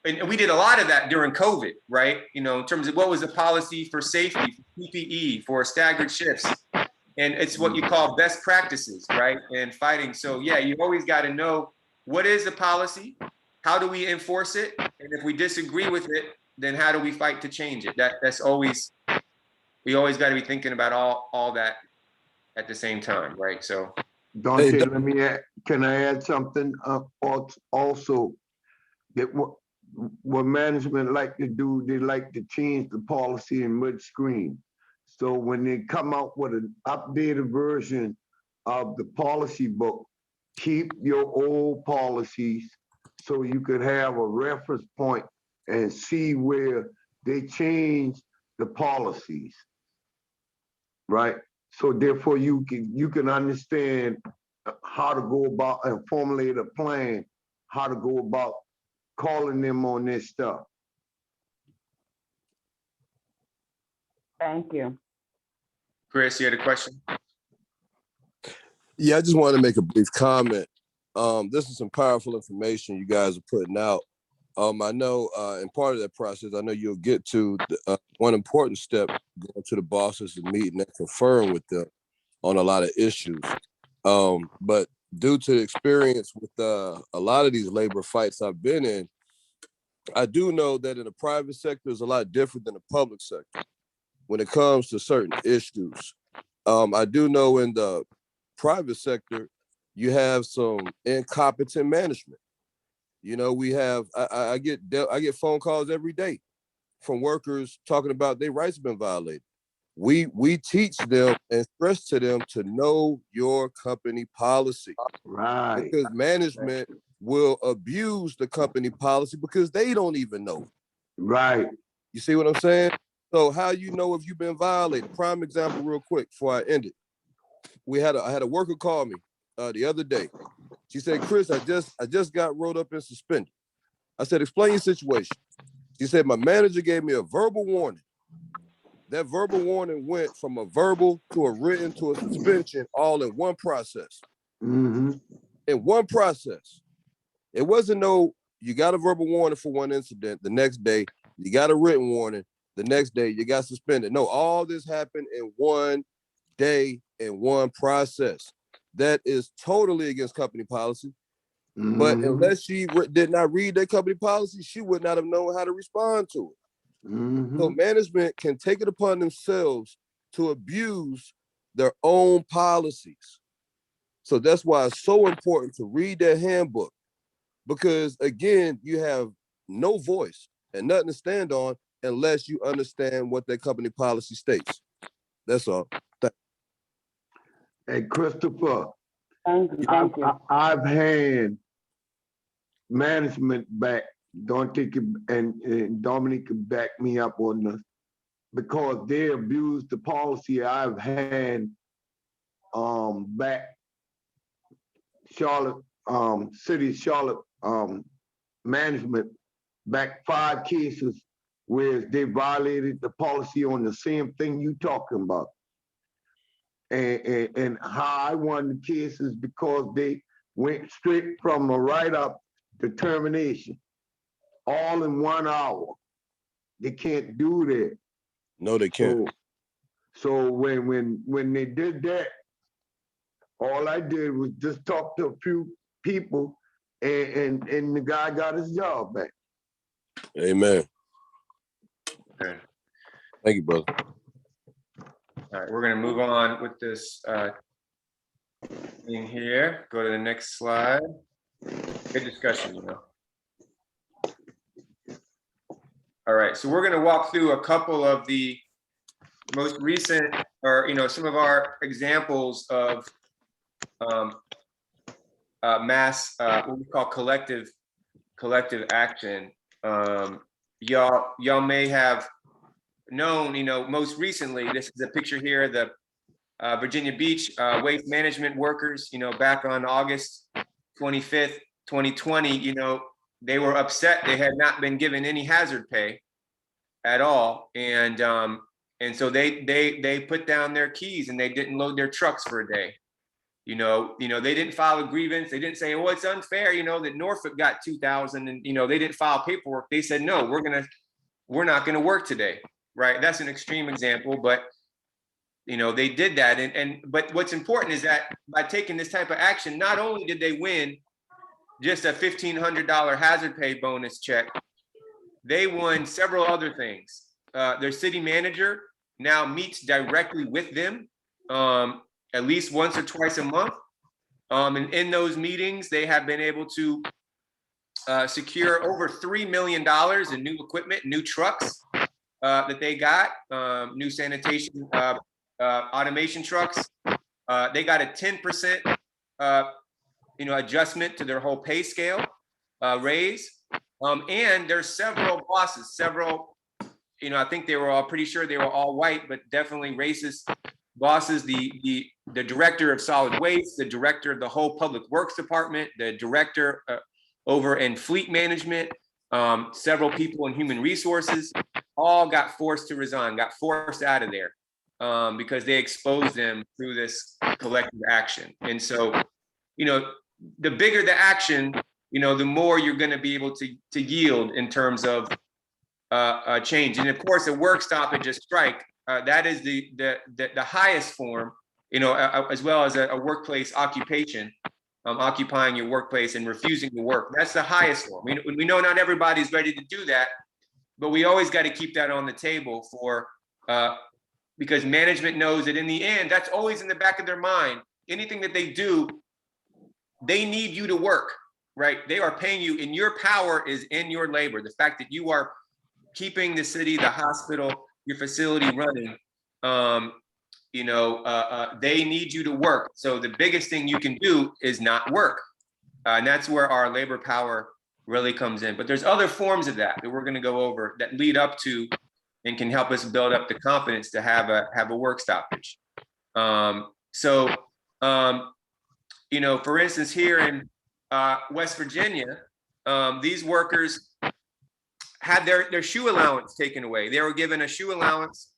And we did a lot of that during COVID, right? In terms of what was the policy for safety, for PPE, for staggered shifts. And it's what you call best practices, right? And fighting. So yeah, you always got to know what is the policy, how do we enforce it? And if we disagree with it, then how do we fight to change it? That's always, we always got to be thinking about all that at the same time, right? So. Dante, can I add something? Also, that what management like to do, they like to change the policy in mid-screen. So when they come out with an updated version of the policy book, keep your old policies so you could have a reference point and see where they change the policies, right? So therefore you can understand how to go about and formulate a plan, how to go about calling them on this stuff. Thank you. Chris, you had a question? Yeah, I just wanted to make a brief comment. This is some powerful information you guys are putting out. I know in part of that process, I know you'll get to one important step, going to the bosses and meeting and conferring with them on a lot of issues. But due to experience with a lot of these labor fights I've been in, I do know that in the private sector is a lot different than the public sector when it comes to certain issues. I do know in the private sector, you have some incompetent management. We have, I get phone calls every day from workers talking about their rights have been violated. We teach them and stress to them to know your company policy. Right. Because management will abuse the company policy because they don't even know. Right. You see what I'm saying? So how you know if you've been violated? Prime example real quick before I end it. I had a worker call me the other day. She said, Chris, I just got rolled up and suspended. I said, explain your situation. She said, my manager gave me a verbal warning That verbal warning went from a verbal to a written to a suspension all in one process. Mm-hmm. In one process. It wasn't no, you got a verbal warning for one incident. The next day, you got a written warning. The next day, you got suspended. No, all this happened in one day, in one process. That is totally against company policy. But unless she did not read that company policy, she would not have known how to respond to it. So management can take it upon themselves to abuse their own policies. So that's why it's so important to read their handbook, because again, you have no voice and nothing to stand on unless you understand what their company policy states. That's all. Hey, Christopher, Thank you. I've had management back, Dante and Dominic can back me up on this, because they abused the policy I've had back Charlotte, City of Charlotte management, back 5 cases where they violated the policy on the same thing you talking about. And how I won the cases because they went straight from a write-up to termination, all in 1 hour. They can't do that. No, they can't. So when they did that, all I did was just talk to a few people, and the guy got his job back. Amen. Okay. Thank you, brother. All right, we're gonna move on with this thing here. Go to the next slide. Good discussion, you know. All right, so we're gonna walk through a couple of the most recent, or some of our examples of mass, what we call collective action. Y'all may have known, most recently, this is a picture here, the Virginia Beach waste management workers, back on August 25th, 2020, they were upset. They had not been given any hazard pay at all. And so they put down their keys and they didn't load their trucks for a day. They didn't file a grievance. They didn't say, oh, it's unfair, that Norfolk got 2,000 and, they didn't file paperwork. They said, no, we're not going to work today. Right. That's an extreme example, but, they did that. But what's important is that by taking this type of action, not only did they win just a $1,500 hazard pay bonus check, they won several other things. Their city manager now meets directly with them at least once or twice a month. And in those meetings, they have been able to secure over $3 million in new equipment, new trucks that they got, new sanitation automation trucks. They got a 10% adjustment to their whole pay scale raise. And there's several bosses, I think they were all pretty sure they were all white, but definitely racist bosses, the director of solid waste, the director of the whole public works department, the director over in fleet management, several people in human resources, all got forced to resign, got forced out of there because they exposed them through this collective action. And so, the bigger the action, the more you're going to be able to yield in terms of change. And of course, a work stoppage, a strike, that is the highest form, as well as a workplace occupation, occupying your workplace and refusing to work. That's the highest form. We know not everybody's ready to do that, but we always got to keep that on the table because management knows that in the end, that's always in the back of their mind. Anything that they do, they need you to work, right? They are paying you, and your power is in your labor. The fact that you are keeping the city, the hospital, your facility running, they need you to work. So the biggest thing you can do is not work. And that's where our labor power really comes in. But there's other forms of that we're going to go over that lead up to and can help us build up the confidence to have a work stoppage. For instance, here in West Virginia, these workers had their shoe allowance taken away. They were given a shoe allowance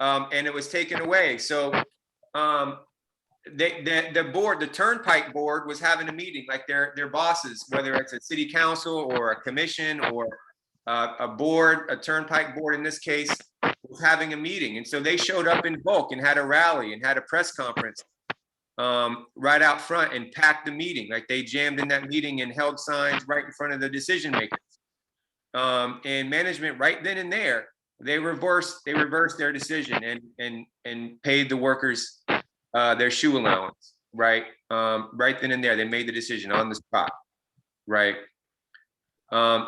and it was taken away. So the board, the Turnpike board, was having a meeting, like their bosses, whether it's a city council or a commission or a board, a Turnpike board in this case, was having a meeting. And so they showed up in bulk and had a rally and had a press conference right out front and packed the meeting. Like they jammed in that meeting and held signs right in front of the decision makers. And management right then and there, they reversed their decision and paid the workers their shoe allowance, right? Right then and there, they made the decision on the spot, right?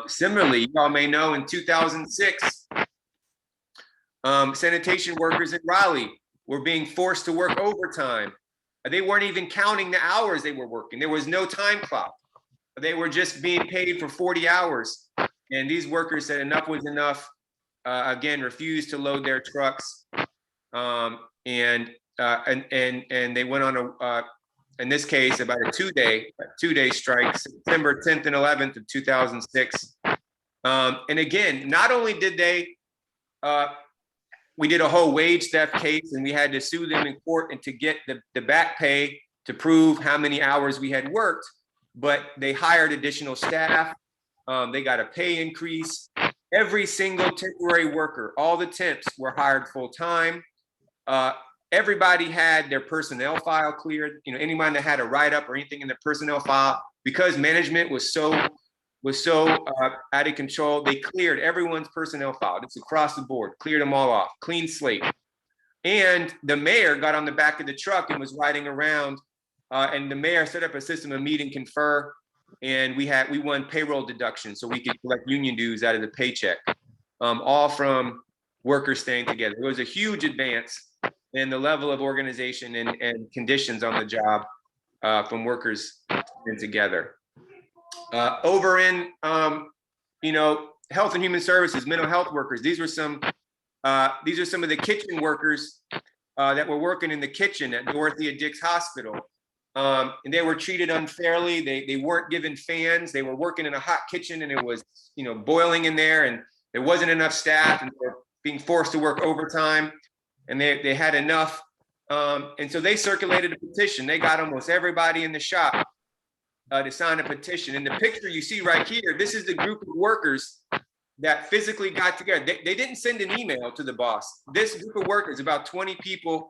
Similarly, you all may know in 2006, sanitation workers in Raleigh were being forced to work overtime. They weren't even counting the hours they were working. There was no time clock. They were just being paid for 40 hours. And these workers said enough was enough. Again, refused to load their trucks. And they went on in this case, about a two-day strike, September 10th and 11th of 2006. And again, not only did they, we did a whole wage theft case and we had to sue them in court and to get the back pay to prove how many hours we had worked, but they hired additional staff. They got a pay increase. Every single temporary worker, all the temps were hired full-time. Everybody had their personnel file cleared. You know, anyone that had a write-up or anything in the personnel file, because management was so out of control, they cleared everyone's personnel file. It's across the board, cleared them all off, clean slate. And the mayor got on the back of the truck and was riding around, and the mayor set up a system of meet and confer, and we won payroll deduction so we could collect union dues out of the paycheck, all from workers staying together. It was a huge advance in the level of organization and conditions on the job from workers staying together. Over in, health and human services, mental health workers. These are some of the kitchen workers that were working in the kitchen at Dorothea Dix Hospital. And they were treated unfairly. They weren't given fans. They were working in a hot kitchen and it was, boiling in there and there wasn't enough staff and they were being forced to work overtime and they had enough. And so they circulated a petition. They got almost everybody in the shop to sign a petition. And the picture you see right here, this is the group of workers that physically got together. They didn't send an email to the boss. This group of workers, about 20 people,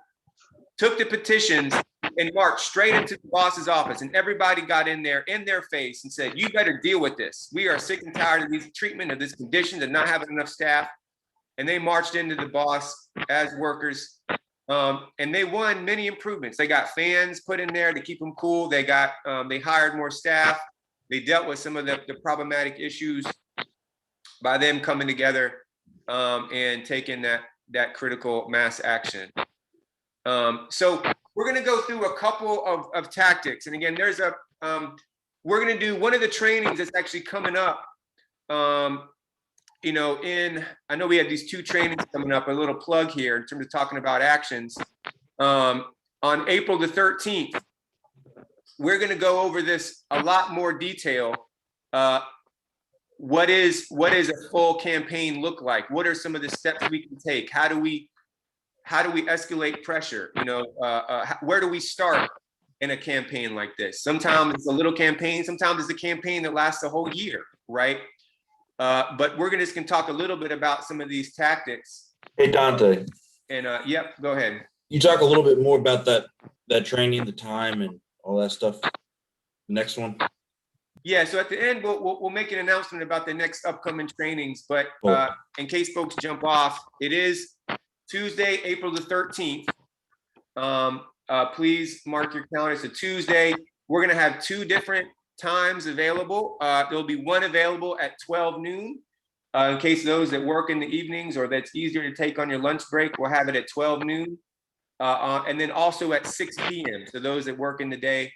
took the petitions and marched straight into the boss's office. And everybody got in there in their face and said, you better deal with this. We are sick and tired of these treatment of this condition and not having enough staff. And they marched into the boss as workers. And they won many improvements. They got fans put in there to keep them cool. They got, they hired more staff. They dealt with some of the problematic issues by them coming together and taking that critical mass action. So we're going to go through a couple of tactics. And again, there's we're going to do one of the trainings that's actually coming up. I know we have these two trainings coming up, a little plug here in terms of talking about actions. On April the 13th, we're going to go over this a lot more detail. What is a full campaign look like? What are some of the steps we can take? How do we escalate pressure? Where do we start in a campaign like this? Sometimes it's a little campaign. Sometimes it's a campaign that lasts a whole year, right? But we're going to talk a little bit about some of these tactics. Hey, Dante. And yep, go ahead. You talk a little bit more about that training, the time and all that stuff. Next one. Yeah, so at the end, we'll make an announcement about the next upcoming trainings. But in case folks jump off, it is Tuesday, April the 13th. Please mark your calendar. It's a Tuesday. We're going to have two different times available. There'll be one available at 12 noon. In case those that work in the evenings or that's easier to take on your lunch break, we'll have it at 12 noon. And then also at 6 p.m. So those that work in the day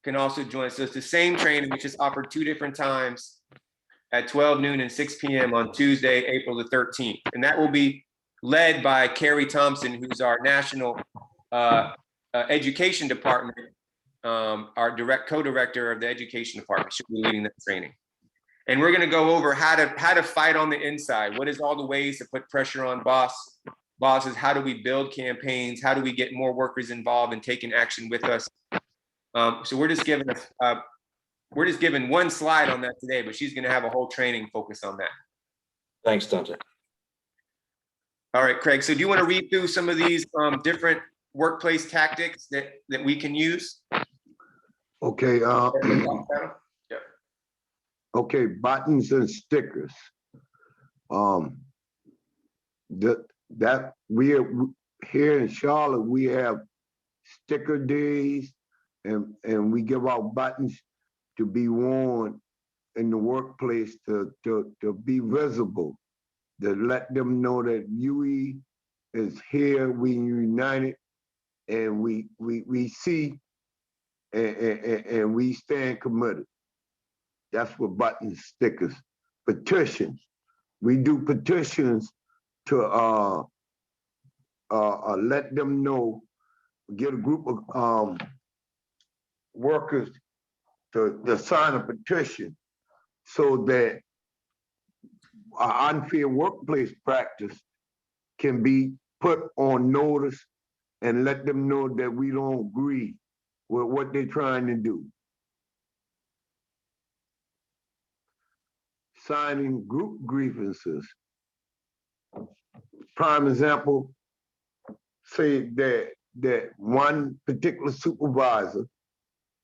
can also join us. So it's the same training, which is offered two different times at 12 noon and 6 p.m. on Tuesday, April the 13th. And that will be led by Carrie Thompson, who's our national education department, our co-director of the education department. She'll be leading that training. And we're going to go over how to fight on the inside. What is all the ways to put pressure on boss? bosses, how do we build campaigns? How do we get more workers involved and taking action with us? So we're just giving one slide on that today, but she's going to have a whole training focused on that. Thanks, Dante. All right, Craig. So do you want to read through some of these different workplace tactics that we can use? Okay. Yeah. Okay, buttons and stickers. That we are here in Charlotte, we have sticker days, and we give out buttons to be worn in the workplace to be visible, to let them know that UE is here, we united, and we see and we stand committed. That's what buttons, stickers. Petitions. We do petitions to let them know, get a group of workers to sign a petition so that unfair workplace practice can be put on notice and let them know that we don't agree with what they're trying to do. Signing group grievances. Prime example, say that one particular supervisor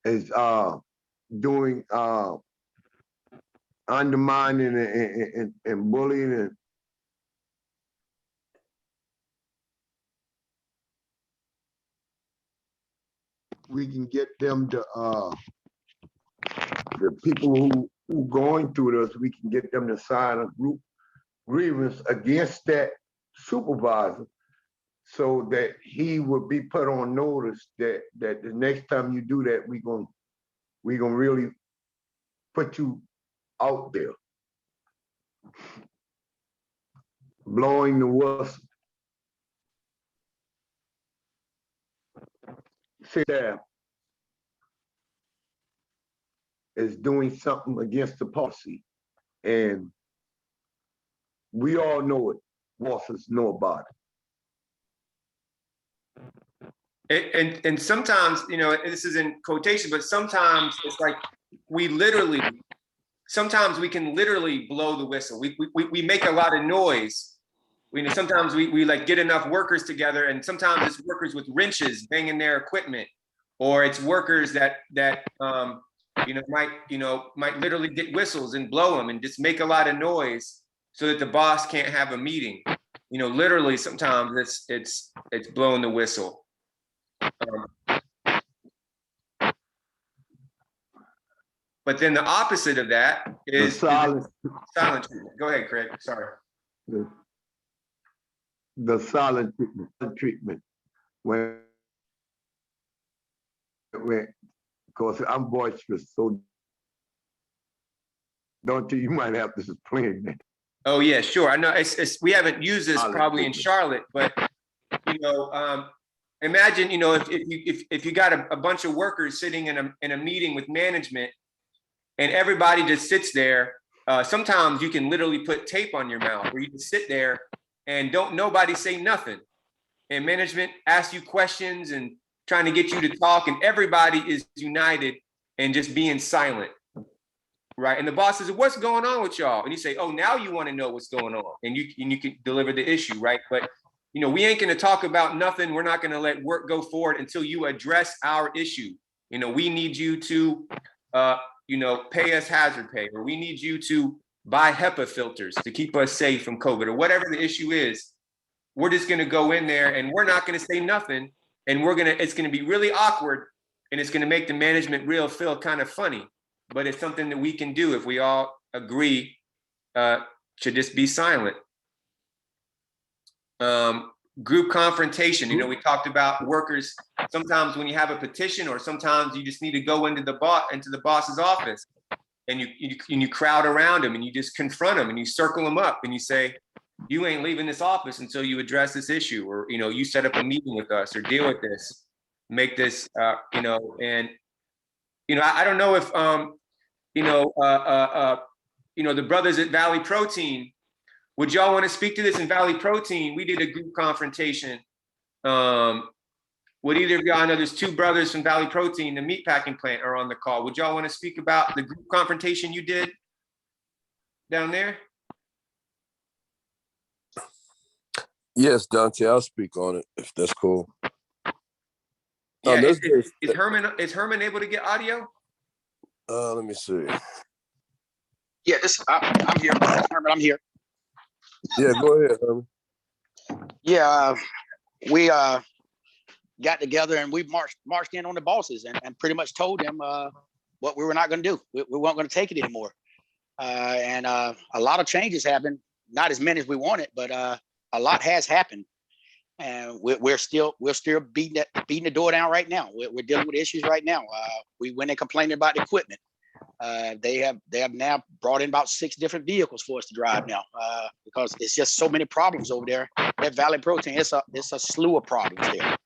is doing undermining and bullying and we can get them to the people who going through this, we can get them to sign a group grievance against that supervisor so that he would be put on notice that the next time you do that, we gonna really put you out there. Blowing the whistle. Staff is doing something against the policy, and we all know it. Bosses know about it. And sometimes, you know, this is in quotation, but sometimes it's like sometimes we can literally blow the whistle. We make a lot of noise. Sometimes we like get enough workers together, and sometimes it's workers with wrenches banging their equipment, or it's workers that might literally get whistles and blow them and just make a lot of noise so that the boss can't have a meeting. You know, literally sometimes it's blowing the whistle. But then the opposite of that is silent treatment. Go ahead, Craig. Sorry. the silent treatment. When of course I'm boisterous, so don't you might have to explain that. Oh yeah, sure. I know we haven't used this probably in Charlotte, but imagine if you got a bunch of workers sitting in a meeting with management, and everybody just sits there. Sometimes you can literally put tape on your mouth, where you can sit there and nobody say nothing, and management asks you questions and trying to get you to talk, and everybody is united and just being silent. Right, and the boss says, "What's going on with y'all?" And you say, "Oh, now you want to know what's going on," and you can deliver the issue, right? But we ain't going to talk about nothing. We're not going to let work go forward until you address our issue. We need you to, pay us hazard pay, or we need you to buy HEPA filters to keep us safe from COVID, or whatever the issue is. We're just going to go in there, and we're not going to say nothing, and it's going to be really awkward, and it's going to make the management feel kind of funny. But it's something that we can do if we all agree to just be silent. Group confrontation. We talked about workers. Sometimes when you have a petition, or sometimes you just need to go into the boss's office, and you crowd around him, and you just confront him, and you circle him up, and you say, "You ain't leaving this office until you address this issue," or you set up a meeting with us, or deal with this, make this, and I don't know if the brothers at Valley Protein Would y'all want to speak to this in Valley Protein? We did a group confrontation. Would either of y'all, I know there's two brothers from Valley Protein, the meatpacking plant, are on the call. Would y'all want to speak about the group confrontation you did down there? Yes, Dante, I'll speak on it if that's cool. Yeah, is Herman able to get audio? Let me see. Yeah, I'm here. Herman, I'm here. Yeah, go ahead, Herman. Yeah, we got together and we marched in on the bosses and pretty much told them what we were not going to do. We weren't going to take it anymore. And a lot of changes happened. Not as many as we wanted, but a lot has happened. And we're still beating the door down right now. We're dealing with issues right now. We went and complained about the equipment. They have now brought in about 6 different vehicles for us to drive now because it's just so many problems over there at Valley Protein. It's a slew of problems there.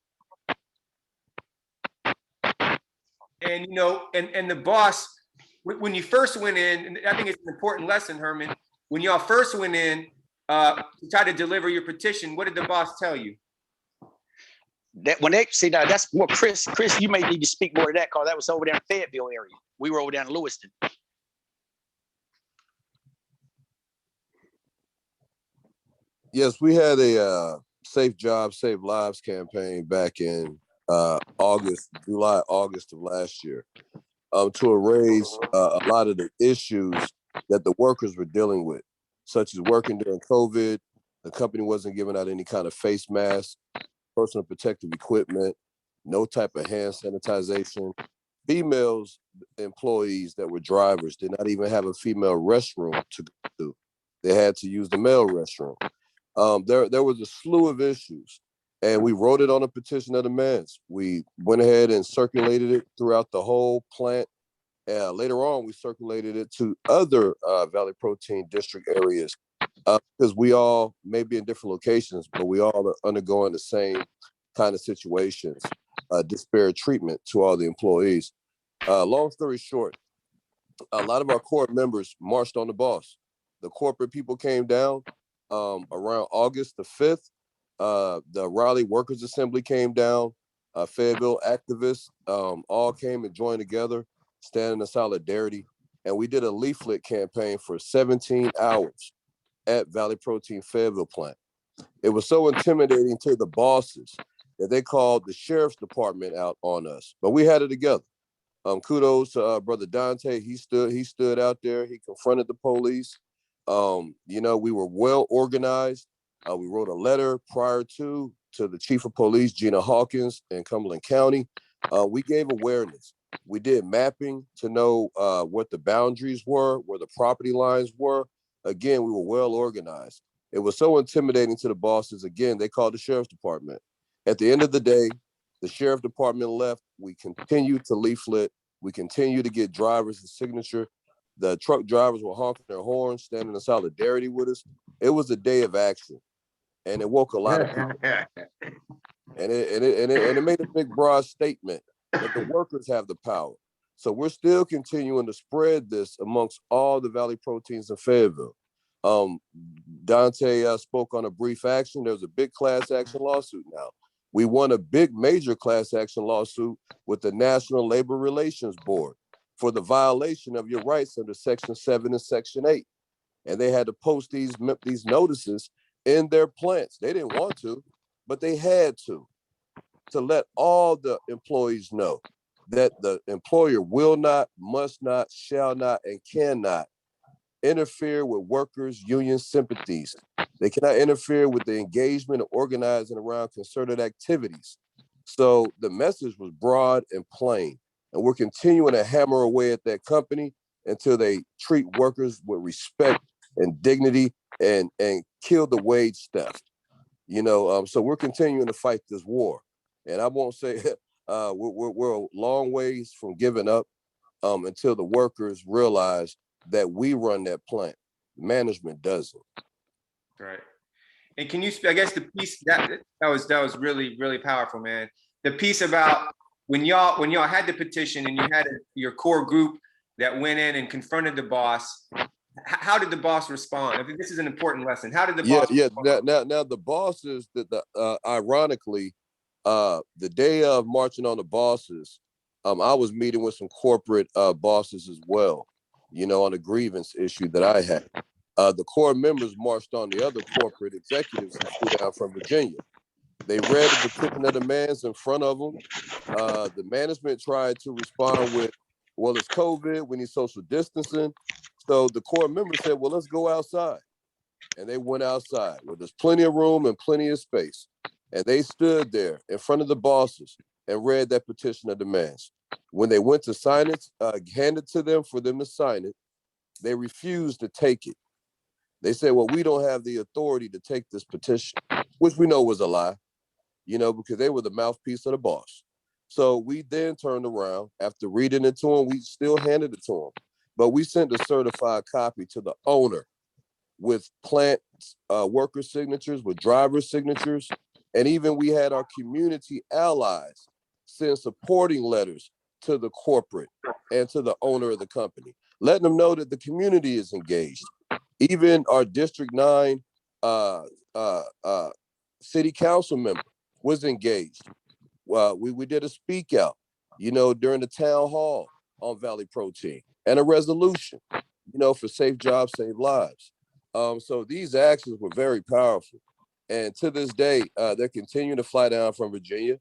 And you know, and the boss, when you first went in, and I think it's an important lesson, Herman. When y'all first went in to try to deliver your petition, what did the boss tell you? That when they see that, that's more Chris, you may need to speak more to that because that was over there in Fayetteville area. We were over there in Lewiston. Yes, we had a Safe Jobs, Save Lives campaign back in July, August of last year to erase a lot of the issues that the workers were dealing with, such as working during COVID. The company wasn't giving out any kind of face mask, personal protective equipment, no type of hand sanitization. Females employees that were drivers did not even have a female restroom to go to. They had to use the male restroom. There was a slew of issues, and we wrote it on a petition of demands. We went ahead and circulated it throughout the whole plant. Later on, we circulated it to other Valley Protein district areas because we all may be in different locations, but we all are undergoing the same kind of situations, disparate treatment to all the employees. Long story short, a lot of our core members marched on the boss. The corporate people came down around August the 5th. The Raleigh Workers Assembly came down. Fayetteville activists all came and joined together, standing in solidarity. And we did a leaflet campaign for 17 hours at Valley Protein Fayetteville plant. It was so intimidating to the bosses that they called the sheriff's department out on us, but we had it together. Kudos to Brother Dante. He stood out there. He confronted the police. You know, we were well organized. We wrote a letter prior to the chief of police, Gina Hawkins, in Cumberland County. We gave awareness. We did mapping to know what the boundaries were, where the property lines were. Again, we were well organized. It was so intimidating to the bosses. Again, they called the sheriff's department. At the end of the day, the sheriff department left. We continued to leaflet. We continued to get drivers' signature. The truck drivers were honking their horns, standing in solidarity with us. It was a day of action, and it woke a lot of people. And it made a big, broad statement that the workers have the power. So we're still continuing to spread this amongst all the Valley Proteins in Fayetteville. Dante spoke on a brief action. There's a big class action lawsuit now. We won a big major class action lawsuit with the National Labor Relations Board for the violation of your rights under Section 7 and Section 8. And they had to post these notices in their plants. They didn't want to, but they had to let all the employees know that the employer will not, must not, shall not, and cannot interfere with workers' union sympathies. They cannot interfere with the engagement of organizing around concerted activities. So the message was broad and plain, and we're continuing to hammer away at that company until they treat workers with respect and dignity and kill the wage theft. You know, so we're continuing to fight this war. And I won't say we're a long ways from giving up until the workers realize that we run that plant. Management doesn't. Right. And can you, I guess the piece that was really, really powerful, man. The piece about when y'all had the petition and you had your core group that went in and confronted the boss, how did the boss respond? I think this is an important lesson. How did the Yeah, boss yeah. respond? Now the bosses ironically, the day of marching on the bosses, I was meeting with some corporate bosses as well, you know, on a grievance issue that I had. The core members marched on the other corporate executives who flew down from Virginia. They read the petition of demands in front of them. The management tried to respond with, well, it's COVID, we need social distancing. So the core members said, well, let's go outside. And they went outside where there's plenty of room and plenty of space. And they stood there in front of the bosses and read that petition of demands. When they went to sign it, handed to them for them to sign it, they refused to take it. They said, well, we don't have the authority to take this petition, which we know was a lie, you know, because they were the mouthpiece of the boss. So we then turned around after reading it to them, we still handed it to them, but we sent a certified copy to the owner with plant worker signatures, with driver signatures, and even we had our community allies send supporting letters to the corporate and to the owner of the company, letting them know that the community is engaged. Even our District 9 city council member was engaged. We did a speak out, you know, during the town hall on Valley Protein, and a resolution, you know, for safe jobs, save lives. So these actions were very powerful. And to this day, they're continuing to fly down from Virginia.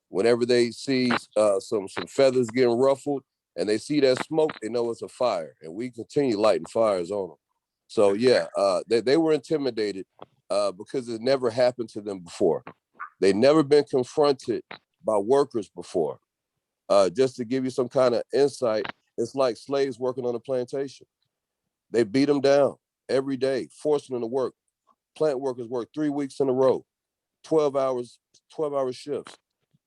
Whenever they see some feathers getting ruffled and they see that smoke, they know it's a fire. And we continue lighting fires on them. So yeah, they were intimidated because it never happened to them before. They'd never been confronted by workers before. Just to give you some kind of insight, it's like slaves working on a plantation. They beat them down every day, forcing them to work. Plant workers work 3 weeks in a row, 12-hour shifts.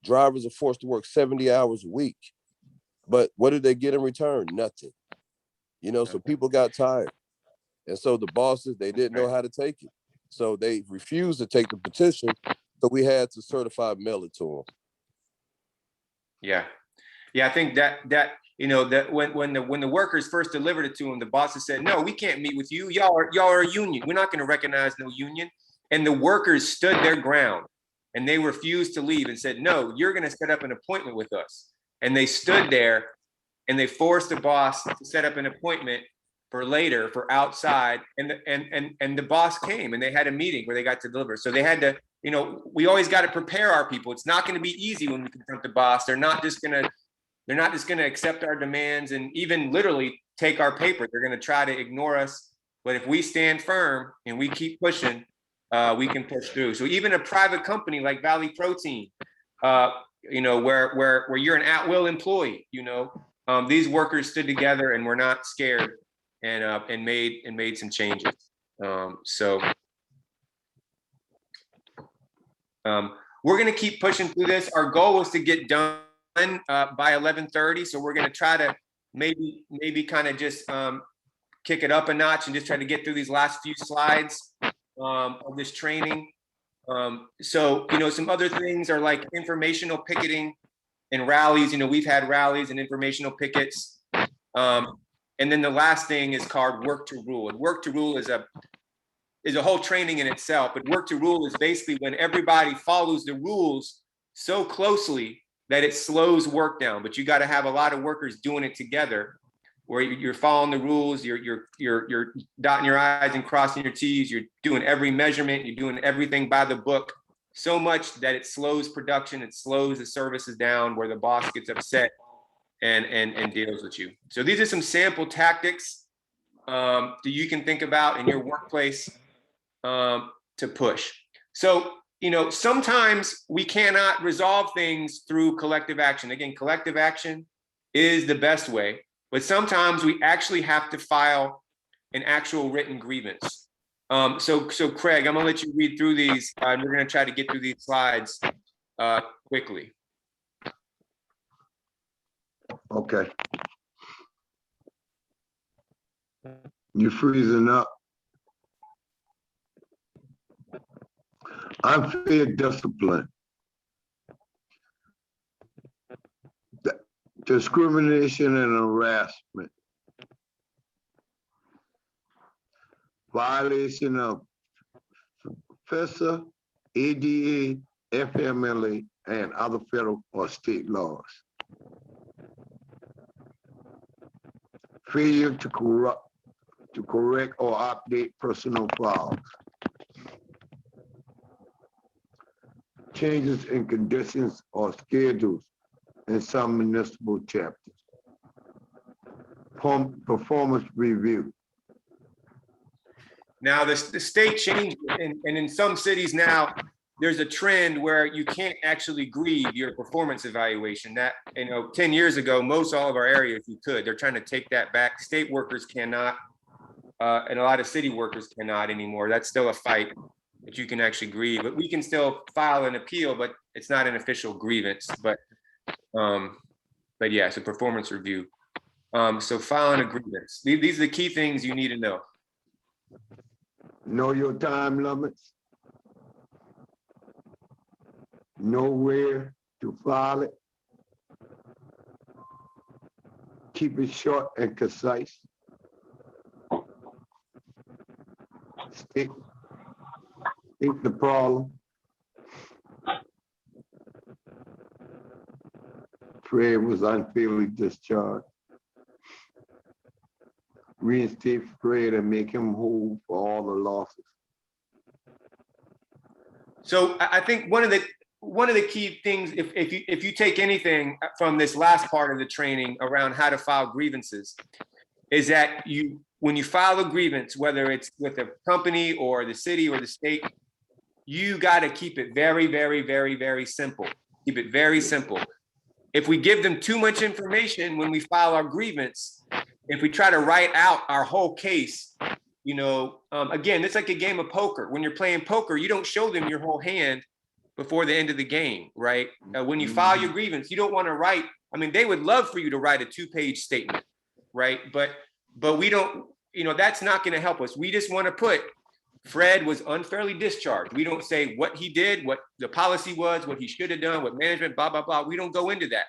Drivers are forced to work 70 hours a week. But what did they get in return? Nothing. You know, so people got tired. And so the bosses, they didn't know how to take it. So they refused to take the petition. So we had to certified mail it to them. Yeah. Yeah, I think that you know, that when the workers first delivered it to them, the bosses said, no, we can't meet with you. Y'all are a union. We're not going to recognize no union. And the workers stood their ground and they refused to leave and said, no, you're going to set up an appointment with us. And they stood there and they forced the boss to set up an appointment for later, for outside. And the boss came and they had a meeting where they got to deliver. So they had to, you know, we always got to prepare our people. It's not going to be easy when we confront the boss. They're not just going to accept our demands and even literally take our paper. They're going to try to ignore us. But if we stand firm and we keep pushing, we can push through. So even a private company like Valley Protein, you know, where you're an at-will employee, you know, these workers stood together and were not scared and made some changes. We're going to keep pushing through this. Our goal was to get done by 11:30. So we're going to try to maybe kind of just kick it up a notch and just try to get through these last few slides of this training. So, you know, some other things are like informational picketing and rallies. You know, we've had rallies and informational pickets. And then the last thing is called work to rule. And work to rule is a whole training in itself. But work to rule is basically when everybody follows the rules so closely that it slows work down. But you got to have a lot of workers doing it together, where you're following the rules, you're dotting your I's and crossing your T's, you're doing every measurement, you're doing everything by the book, so much that it slows production, it slows the services down, where the boss gets upset and deals with you. So these are some sample tactics that you can think about in your workplace to push. So, you know, sometimes we cannot resolve things through collective action. Again, collective action is the best way, but sometimes we actually have to file an actual written grievance. So Craig, I'm gonna let you read through these, and we're gonna try to get through these slides quickly. Okay. You're freezing up. Unfair discipline. Discrimination and harassment. violation of FISA, ADA, FMLA, and other federal or state laws. Failure to correct or update personal files. Changes in conditions or schedules in some municipal chapters. Performance review. Now, the state changed, and in some cities now, there's a trend where you can't actually grieve your performance evaluation. That, 10 years ago, most all of our areas you could. They're trying to take that back. State workers cannot, and a lot of city workers cannot anymore. That's still a fight that you can actually grieve, but we can still file an appeal, but it's not an official grievance. But yeah, it's a performance review. So filing a grievance. These are the key things you need to know. Know your time limits. Know where to file it. Keep it short and concise. State the problem. Fred was unfairly discharged. Reinstate Fred and make him whole for all the losses. So I think one of the key things, if you take anything from this last part of the training around how to file grievances, is that when you file a grievance, whether it's with a company or the city or the state, you got to keep it very, very, very, very simple. Keep it very simple. If we give them too much information when we file our grievance, if we try to write out our whole case, again, it's like a game of poker. When you're playing poker, you don't show them your whole hand before the end of the game, right? When you file your grievance, you don't want to write. I mean, they would love for you to write a 2-page statement, right? But we don't, that's not going to help us. We just want to put Fred was unfairly discharged. We don't say what he did, what the policy was, what he should have done, what management, blah, blah, blah. We don't go into that.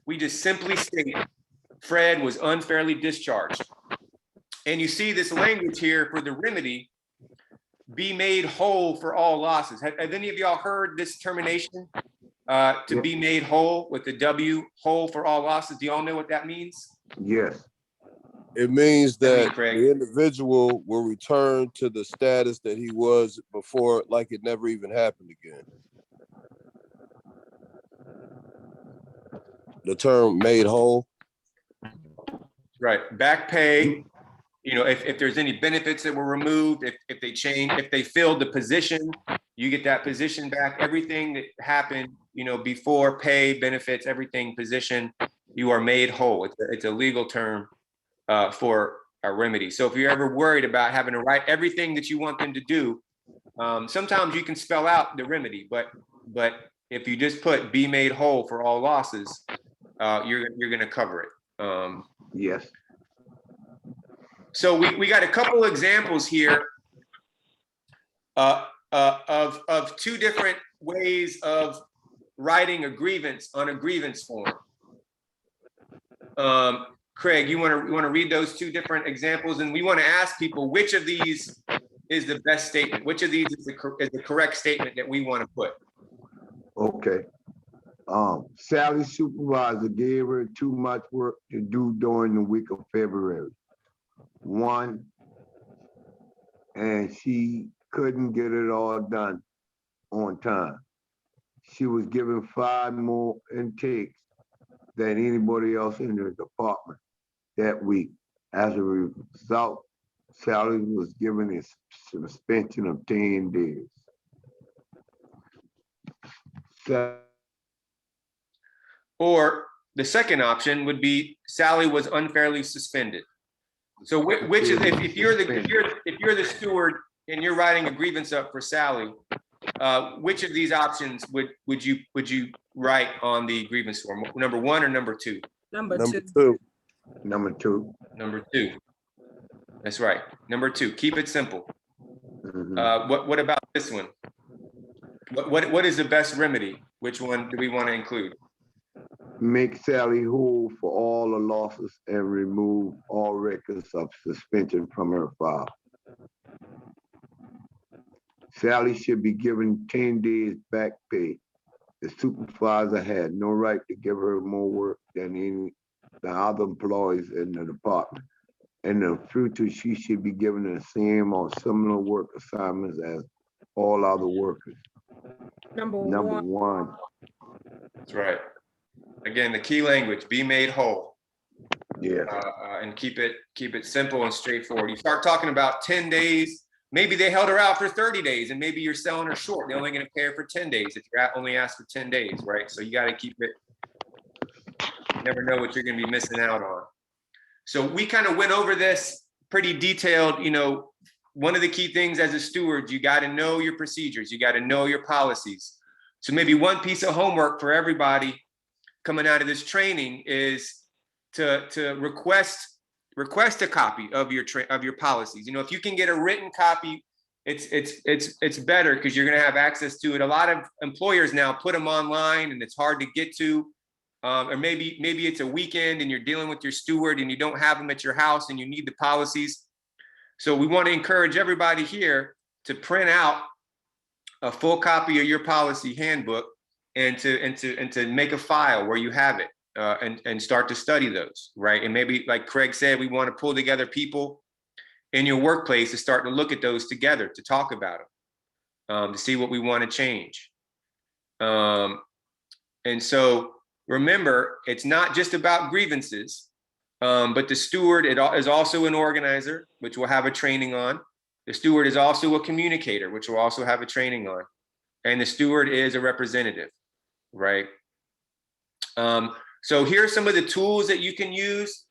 We just simply state Fred was unfairly discharged. And you see this language here for the remedy, be made whole for all losses. Have any of y'all heard this termination? To be made whole with the W, whole for all losses. Do y'all know what that means? Yes. It means that Craig. the individual will return to the status that he was before, like it never even happened again. The term made whole. Right. Back pay, if there's any benefits that were removed, if they change, if they filled the position, you get that position back. Everything that happened, before pay, benefits, everything, position, you are made whole. It's a legal term for a remedy. So if you're ever worried about having to write everything that you want them to do, sometimes you can spell out the remedy, but if you just put be made whole for all losses, you're going to cover it. Yes. So we got a couple examples here of two different ways of writing a grievance on a grievance form. Craig, you want to read those two different examples, and we want to ask people which of these is the best statement, which of these is the correct statement that we want to put. Okay. Sally's supervisor gave her too much work to do during the week of February 1, and she couldn't get it all done on time. She was given 5 more intakes than anybody else in the department that week. As a result, Sally was given a suspension of 10 days. Or the second option would be Sally was unfairly suspended. So which is, if you're the steward and you're writing a grievance up for Sally, which of these options would you write on the grievance form? Number 1 or number 2? Number two. Number 2. Number 2. That's right. Number 2. Keep it simple. What about this one? What is the best remedy? Which one do we want to include? Make Sally whole for all the losses and remove all records of suspension from her file. Sally should be given 10 days back pay. The supervisor had no right to give her more work than any the other employees in the department. In the future, she should be given the same or similar work assignments as all other workers. Number Number one. one. That's right. Again, the key language, be made whole. Yeah. And keep it simple and straightforward. You start talking about 10 days, maybe they held her out for 30 days and maybe you're selling her short. They're only going to pay her for 10 days if you're only asked for 10 days, right? So you got to keep it, you never know what you're going to be missing out on. So we kind of went over this pretty detailed. You know, one of the key things as a steward, you got to know your procedures, you got to know your policies. So maybe one piece of homework for everybody coming out of this training is to request a copy of your policies. You know, if you can get a written copy, it's better because you're going to have access to it. A lot of employers now put them online and it's hard to get to. Or maybe it's a weekend and you're dealing with your steward and you don't have them at your house and you need the policies. So we want to encourage everybody here to print out a full copy of your policy handbook and to make a file where you have it and start to study those, right? And maybe, like Craig said, we want to pull together people in your workplace to start to look at those together, to talk about them, to see what we want to change. And so remember, it's not just about grievances, but the steward is also an organizer, which we'll have a training on. The steward is also a communicator, which we'll also have a training on. And the steward is a representative, right? So here are some of the tools that you can use.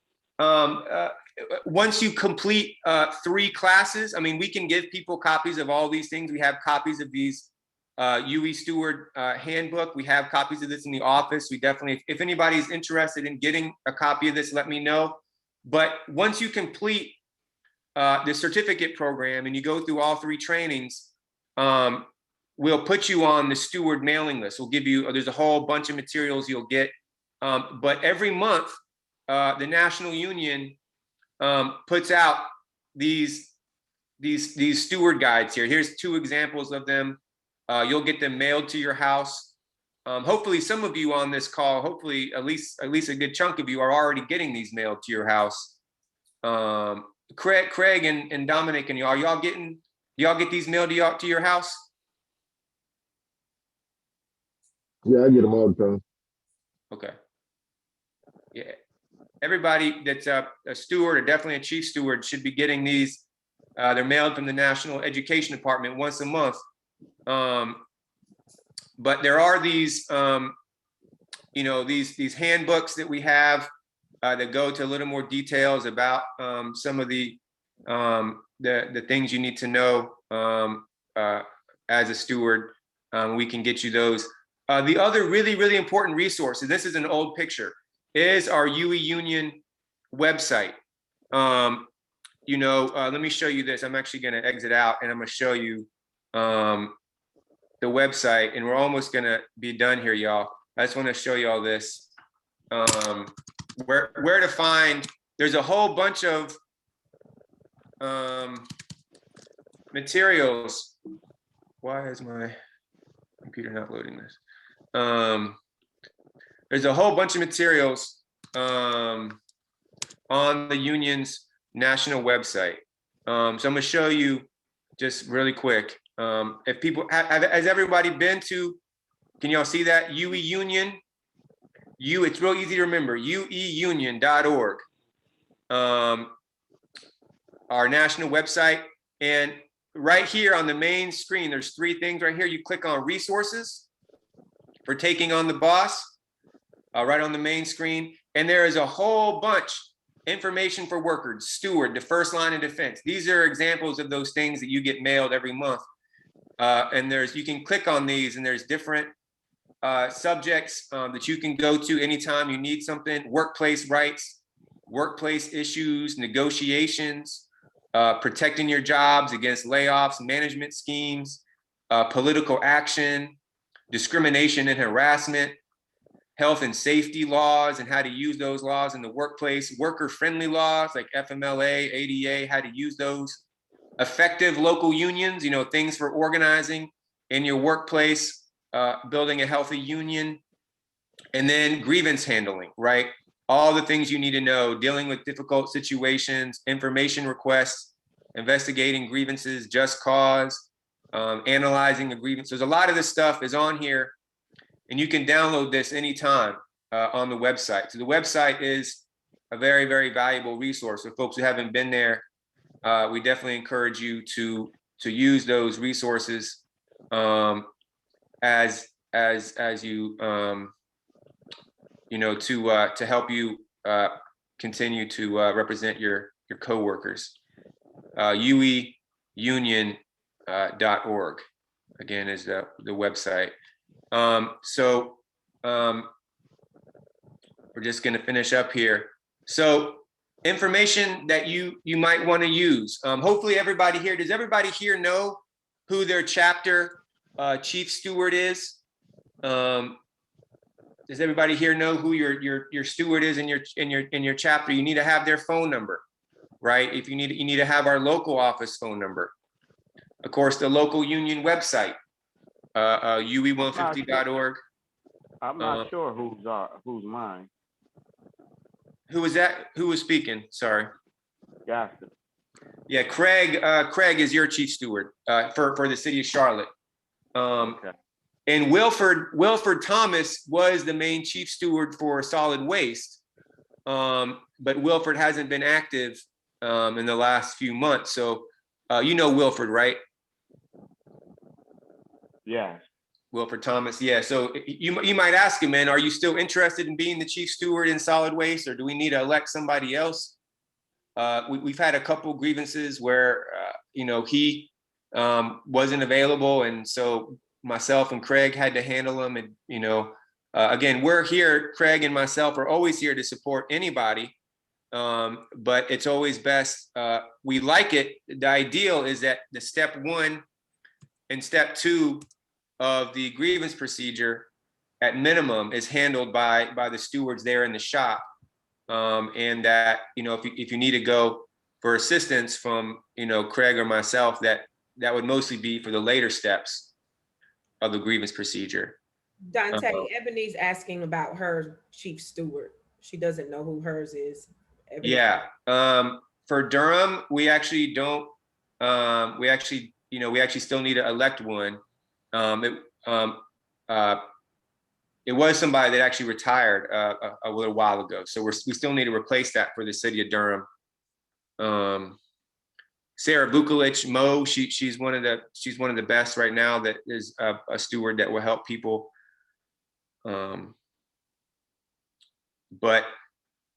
Once you complete 3 classes, I mean, we can give people copies of all these things. We have copies of these UE Steward handbook. We have copies of this in the office. We definitely, if anybody's interested in getting a copy of this, let me know. But once you complete the certificate program and you go through all 3 trainings, we'll put you on the steward mailing list. We'll give you, there's a whole bunch of materials you'll get. But every month, the National Union puts out these steward guides here. Here's 2 examples of them. You'll get them mailed to your house. Hopefully some of you on this call, hopefully at least a good chunk of you are already getting these mailed to your house. Craig and Dominic and y'all get these mailed to your house? Yeah, I get them all the time. Okay. Yeah. Everybody that's a steward or definitely a chief steward should be getting these. They're mailed from the National Education Department once a month. But there are these, these handbooks that we have that go to a little more details about some of the things you need to know as a steward. We can get you those. The other really, really important resource, and this is an old picture, is our UE Union website. Let me show you this. I'm actually going to exit out and I'm going to show you the website, and we're almost going to be done here, y'all. I just want to show you all this. Where to find, there's a whole bunch of materials. Why is my computer not loading this? There's a whole bunch of materials on the union's national website. So I'm going to show you just really quick. If people, has everybody been to, can y'all see that? UE Union? It's real easy to remember, ueunion.org. Our national website. And right here on the main screen, there's 3 things right here. You click on resources for taking on the boss, right on the main screen. And there is a whole bunch, information for workers, steward, the first line of defense. These are examples of those things that you get mailed every month. And you can click on these and there's different subjects that you can go to anytime you need something: workplace rights, workplace issues, negotiations, protecting your jobs against layoffs, management schemes, political action, discrimination and harassment, health and safety laws and how to use those laws in the workplace, worker-friendly laws like FMLA, ADA, how to use those, effective local unions, you know, things for organizing in your workplace, building a healthy union, and then grievance handling, right? All the things you need to know, dealing with difficult situations, information requests, investigating grievances, just cause, analyzing a grievance. There's a lot of this stuff is on here, and you can download this anytime on the website. So the website is a very, very valuable resource. For folks who haven't been there, we definitely encourage you to use those resources as you you know, to help you continue to represent your coworkers. UE150.org again is the website. We're just going to finish up here. So information that you might want to use. Hopefully everybody here, does everybody here know who their chapter chief steward is? Does everybody here know who your steward is in your chapter? You need to have their phone number, right? If you need to have our local office phone number. Of course, the local union website, UE150.org. I'm not sure who's mine. Who was that? Who was speaking? Sorry. Gotcha. Yeah, Craig. Craig is your chief steward for the city of Charlotte. Okay. And Wilford Thomas was the main chief steward for solid waste, but Wilford hasn't been active in the last few months. So you know Wilford, right? Yeah. Wilford Thomas, yeah. So you might ask him, man, are you still interested in being the chief steward in solid waste, or do we need to elect somebody else? We've had a couple grievances where you know, he wasn't available, and so myself and Craig had to handle them. And you know, again, we're here. Craig and myself are always here to support anybody, but it's always best. We like it. The ideal is that the step 1 and step 2 of the grievance procedure at minimum is handled by the stewards there in the shop, and that, you know, if you need to go for assistance from, you know, Craig or myself, that would mostly be for the later steps of the grievance procedure. Dante, Ebony's asking about her chief steward. She doesn't know who hers is. Ebony. Yeah, for Durham, we actually don't. We actually still need to elect one. It was somebody that actually retired a little while ago, so we still need to replace that for the city of Durham. Sarah Vukolich, Mo, she's one of the best right now. That is a steward that will help people. But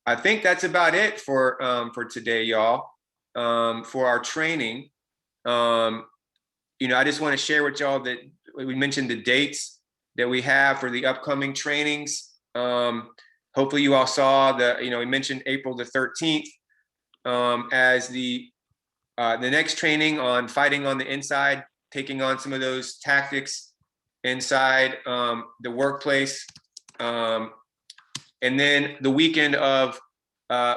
I think that's about it for today, y'all. For our training, you know, I just want to share with y'all that we mentioned the dates that we have for the upcoming trainings. Hopefully you all saw we mentioned April the 13th as the next training on fighting on the inside, taking on some of those tactics inside the workplace. And then the weekend of May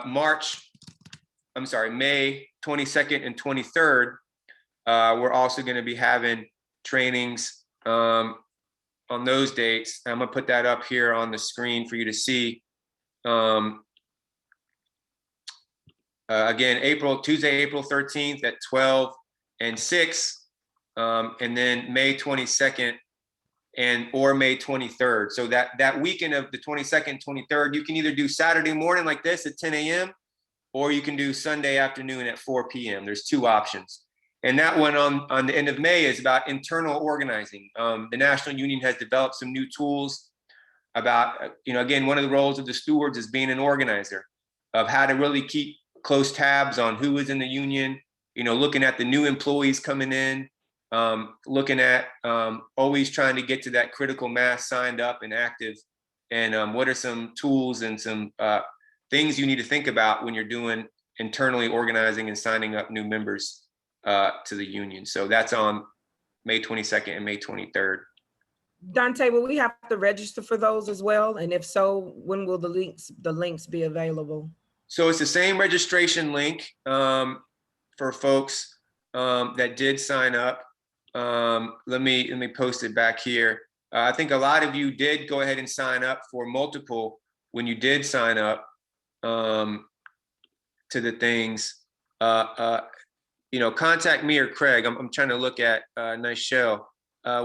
22nd and 23rd, we're also going to be having trainings on those dates. I'm gonna put that up here on the screen for you to see. Again, Tuesday, April 13th at 12 and 6, and then May 22nd or May 23rd. So that weekend of the 22nd, 23rd, you can either do Saturday morning like this at 10 a.m. or you can do Sunday afternoon at 4 p.m. There's 2 options. And that one on the end of May is about internal organizing. The National Union has developed some new tools about, again, one of the roles of the stewards is being an organizer, of how to really keep close tabs on who is in the union, looking at the new employees coming in, looking at always trying to get to that critical mass signed up and active. And what are some tools and some things you need to think about when you're doing internally organizing and signing up new members to the union. So that's on May 22nd and May 23rd. Dante, will we have to register for those as well? And if so, when will the links be available? So it's the same registration link for folks. that did sign up. Let me post it back here. I think a lot of you did go ahead and sign up for multiple when you did sign up to the things. You know, contact me or Craig. I'm trying to look at Nice Shell.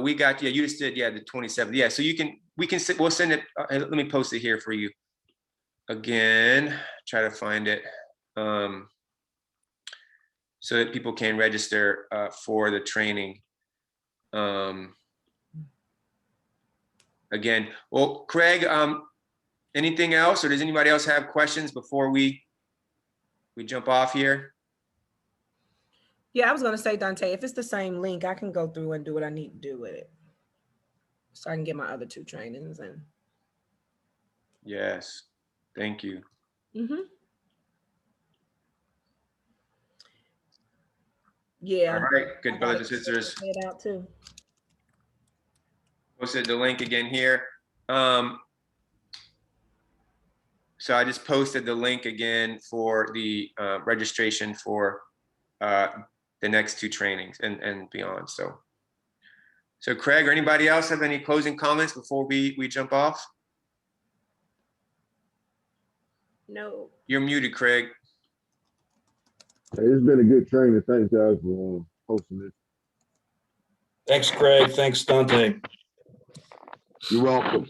We got, yeah, you just did, yeah, the 27th. Yeah, so we'll send it. Let me post it here for you again. Try to find it so that people can register for the training. Again, well, Craig, anything else, or does anybody else have questions before we jump off here? Yeah, I was gonna say, Dante, if it's the same link, I can go through and do what I need to do with it, so I can get my other 2 trainings in. Yes, thank you. Yeah. All right, good brothers and sisters. Check it out too. Posted the link again here. So I just posted the link again for the registration for the next 2 trainings and beyond. So Craig or anybody else have any closing comments before we jump off? No. You're muted, Craig. Hey, it's been a good training. Thanks, guys, for hosting this. Thanks, Craig. Thanks, Dante. You're welcome.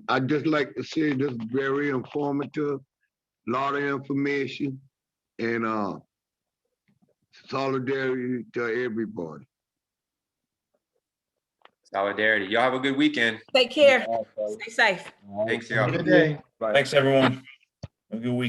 I'd just like to say this is very informative, a lot of information, and solidarity to everybody. Solidarity. Y'all have a good weekend. Take care. Stay safe. Thanks, y'all. Good day. Thanks, everyone. Have a good week.